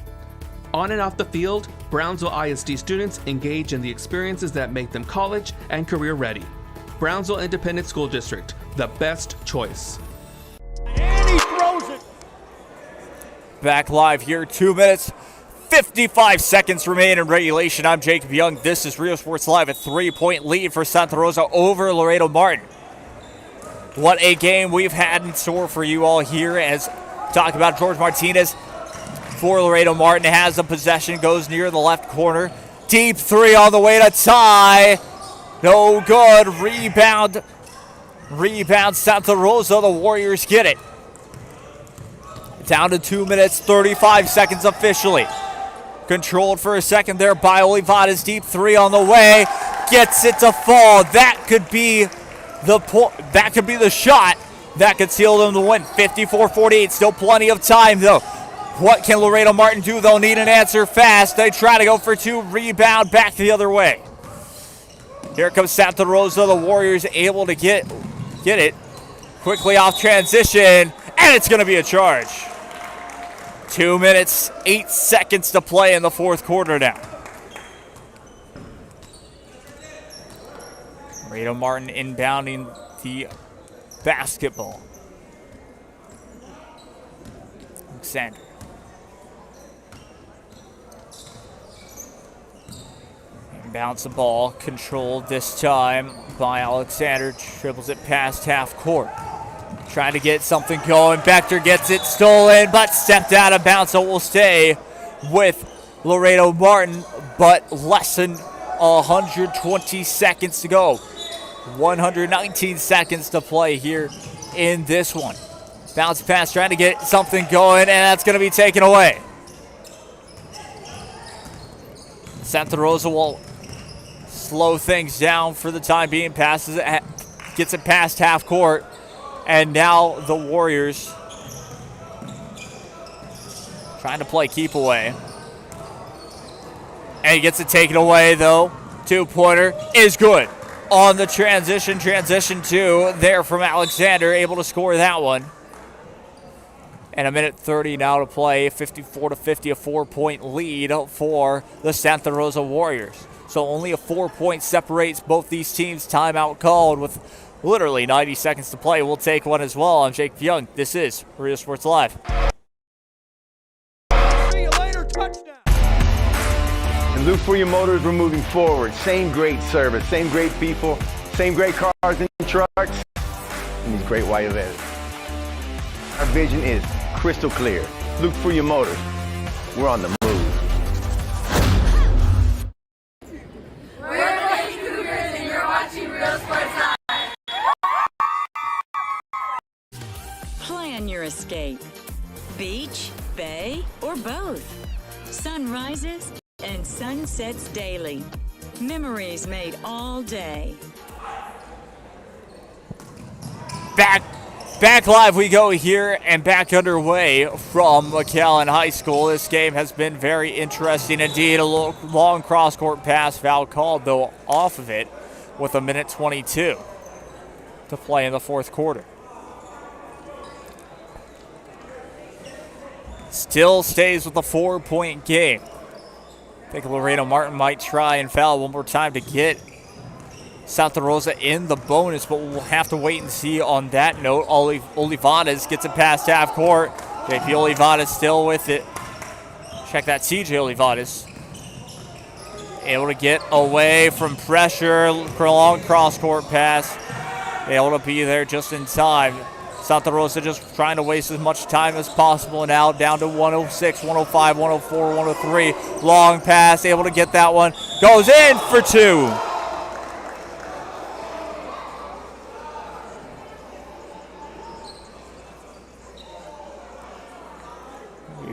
On and off the field, Brownsville ISD students engage in the experiences that make them college and career ready. Brownsville Independent School District, the best choice. And he throws it. Back live here, 2 minutes, 55 seconds remain in regulation. I'm Jacob Young. This is Rio Sports Live. A 3-point lead for Santa Rosa over Laredo Martin. What a game we've had in store for you all here as talk about George Martinez for Laredo Martin. Has the possession, goes near the left corner. Deep 3 on the way to tie. No good. Rebound Santa Rosa. The Warriors get it. Down to 2 minutes, 35 seconds officially. Controlled for a second there by Olivares. Deep three on the way. Gets it to fall. That could be the shot that could seal them the win. 54-48. Still plenty of time though. What can Laredo Martin do? They'll need an answer fast. They try to go for two. Rebound back the other way. Here comes Santa Rosa. The Warriors able to get it quickly off transition, and it's going to be a charge. 2 minutes, 8 seconds to play in the fourth quarter now. Laredo Martin inbounding the basketball. Alexander. Bounce the ball, controlled this time by Alexander. Dribbles it past half court. Trying to get something going. Bechter gets it stolen, but stepped out of bounds, so it will stay with Laredo Martin, but less than 120 seconds to go. 119 seconds to play here in this one. Bounce pass, trying to get something going, and that's going to be taken away. Santa Rosa will slow things down for the time being. Passes it, gets it past half court, and now the Warriors trying to play keep away. And he gets it taken away though. 2-pointer is good. On the transition two there from Alexander, able to score that one. And a minute 30 now to play. 54-50, a 4-point lead for the Santa Rosa Warriors. So only a 4-point separates both these teams. Timeout called with literally 90 seconds to play. We'll take one as well. I'm Jake Young. This is Real Sports Live. See you later, touchdown. And Luke for your motors, we're moving forward. Same great service, same great people, same great cars and trucks, and these great white letters. Our vision is crystal clear. Luke for your motors. We're on the move. We're the Lady Cougars, and you're watching Real Sports Live. Plan your escape. Beach, bay, or both. Sunrises and sunsets daily. Memories made all day. Back live we go here and back underway from McAllen High School. This game has been very interesting indeed. A long cross-court pass, foul called though off of it with a minute 22 to play in the fourth quarter. Still stays with a 4-point game. I think Laredo Martin might try and foul one more time to get Santa Rosa in the bonus, but we'll have to wait and see on that note. Olivares gets it past half court. JP Olivares still with it. Check that, CJ Olivares. Able to get away from pressure. Long cross-court pass. Able to be there just in time. Santa Rosa just trying to waste as much time as possible now. Down to 106, 105, 104, 103. Long pass, able to get that one. Goes in for two.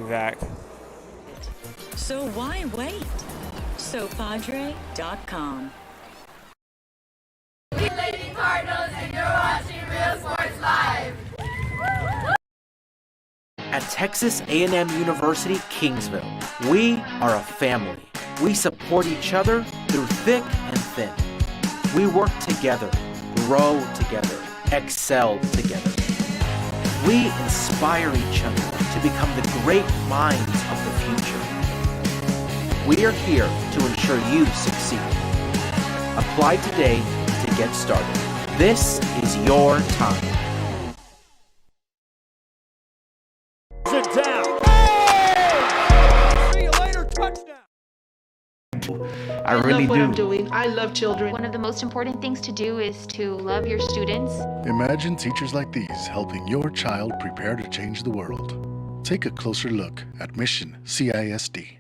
Back. So why wait? SoPadre.com. Lady Cardinals, and you're watching Real Sports Live. At Texas A&M University, Kingsville, we are a family. We support each other through thick and thin. We work together, grow together, excel together. We inspire each other to become the great minds of the future. We are here to ensure you succeed. Apply today to get started. This is your time. Sit down. See you later, touchdown. I really love what I'm doing. I love children. One of the most important things to do is to love your students. Imagine teachers like these helping your child prepare to change the world. Take a closer look at Mission CISD.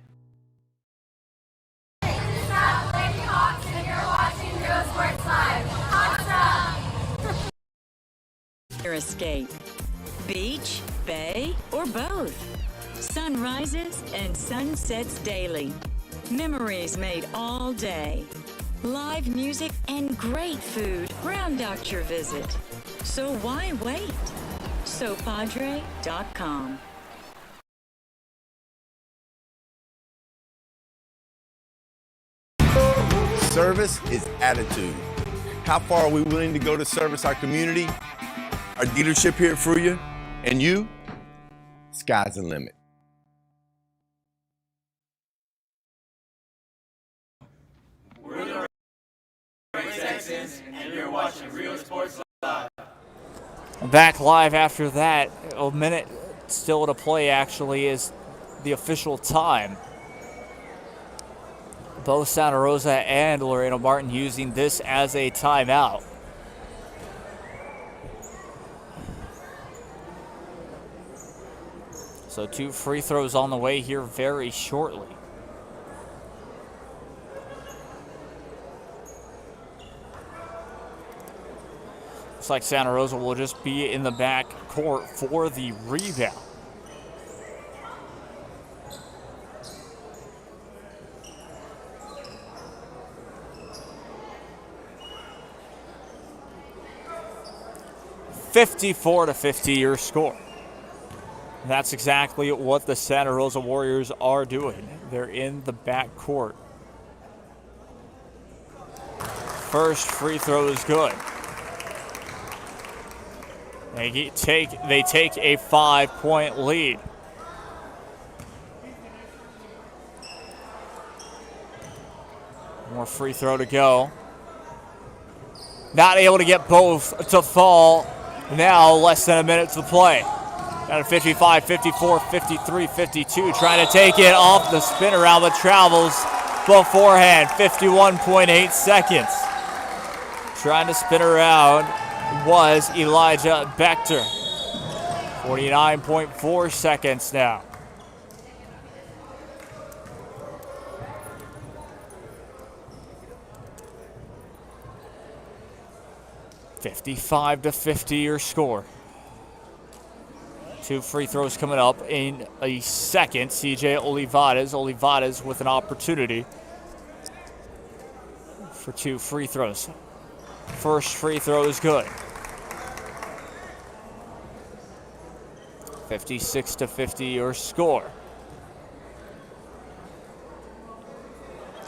Your escape. Beach, bay, or or both. Sunrises and sunsets daily. Memories made all day. Live music and great food round out your visit. So why wait? SoPadre.com. Service is attitude. How far are we willing to go to service our community, our dealership here at Fruya, and you? Sky's the limit. We're the Texans, and you're watching Real Sports Live. Back live after that. A minute still to play, actually, is the official time. Both Santa Rosa and Laredo Martin using this as a timeout. So 2 free throws on the way here very shortly. Looks like Santa Rosa will just be in the back court for the rebound. (54-50) your score. That's exactly what the Santa Rosa Warriors are doing. They're in the back court. First free throw is good. They take a 5-point lead. More free throw to go. Not able to get both to fall. Now less than a minute to play. Down to 55, 54, 53, 52. Trying to take it off the spin around, but travels beforehand. 51.8 seconds. Trying to spin around was Elijah Bechter. 49.4 seconds now. (55-50) your score. 2 free throws coming up in a second. CJ Olivares with an opportunity for 2 free throws. First free throw is good. 56-50 your score.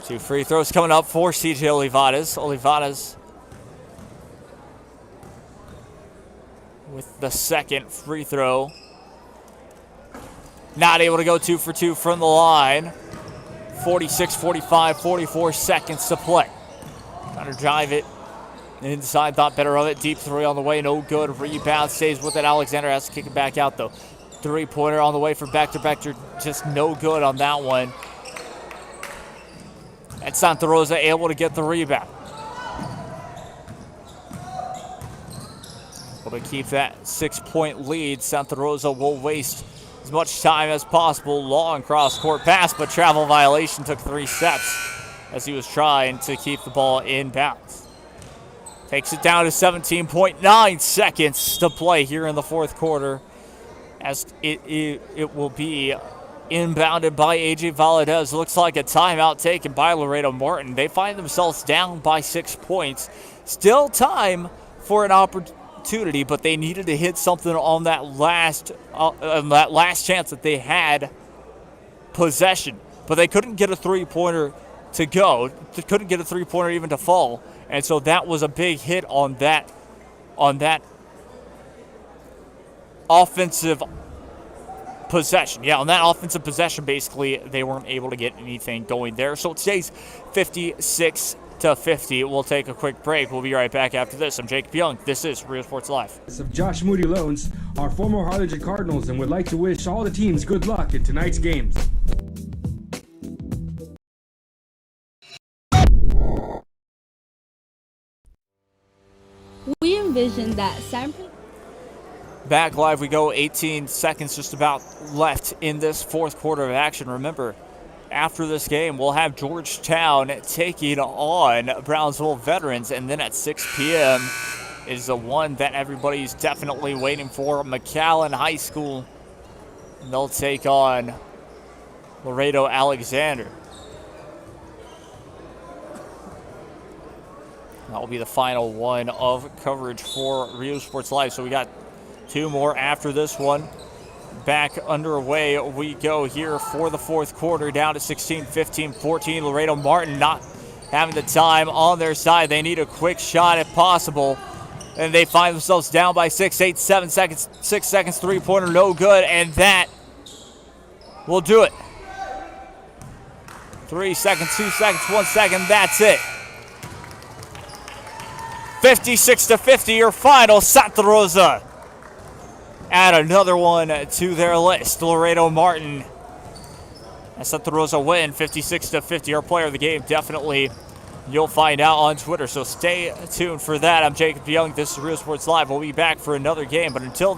2 free throws coming up for CJ Olivares with the second free throw. Not able to go 2 for 2 from the line. 46, 45, 44 seconds to play. Trying to drive it inside, thought better of it. Deep 3 on the way, no good. Rebound stays with it. Alexander has to kick it back out though. 3-pointer on the way for Bechter. Just no good on that one. And Santa Rosa able to get the rebound. Able to keep that 6-point lead. Santa Rosa will waste as much time as possible. Long cross-court pass, but travel violation. Took 3 steps as he was trying to keep the ball in bounds. Takes it down to 17.9 seconds to play here in the fourth quarter, as it will be inbounded by AJ Valadez. Looks like a timeout taken by Laredo Martin. They find themselves down by 6 points. Still time for an opportunity, but they needed to hit something on that last chance that they had possession. But they couldn't get a 3-pointer to go. They couldn't get a 3-pointer even to fall. And so that was a big hit on that offensive possession. Yeah, on that offensive possession, basically, they weren't able to get anything going there. So it stays 56-50. We'll take a quick break. We'll be right back after this. I'm Jacob Young. This is Real Sports Live. Of Josh Moody Loans, our former Harlingen Cardinals, and would like to wish all the teams good luck in tonight's games. We envision that Back live we go. 18 seconds just about left in this fourth quarter of action. Remember, after this game, we'll have Georgetown taking on Brownsville Veterans, and then at 6 p.m. is the one that everybody's definitely waiting for. McAllen High School And they'll take on Laredo Alexander. That will be the final one of coverage for Rio Sports Live. So we got two more after this one. Back underway we go here for the fourth quarter, down to 16, 15, 14. Laredo Martin not having the time on their side. They need a quick shot if possible. And they find themselves down by 6, 8, 7 seconds. 6 seconds, three-pointer, no good. And that will do it. 3 seconds, 2 seconds, 1 second, that's it. 56-50, your final. Santa Rosa add another one to their list. Laredo Martin and Santa Rosa win 56-50. Our player of the game, definitely you'll find out on Twitter. So stay tuned for that. I'm Jacob Young. This is Real Sports Live. We'll be back for another game. But until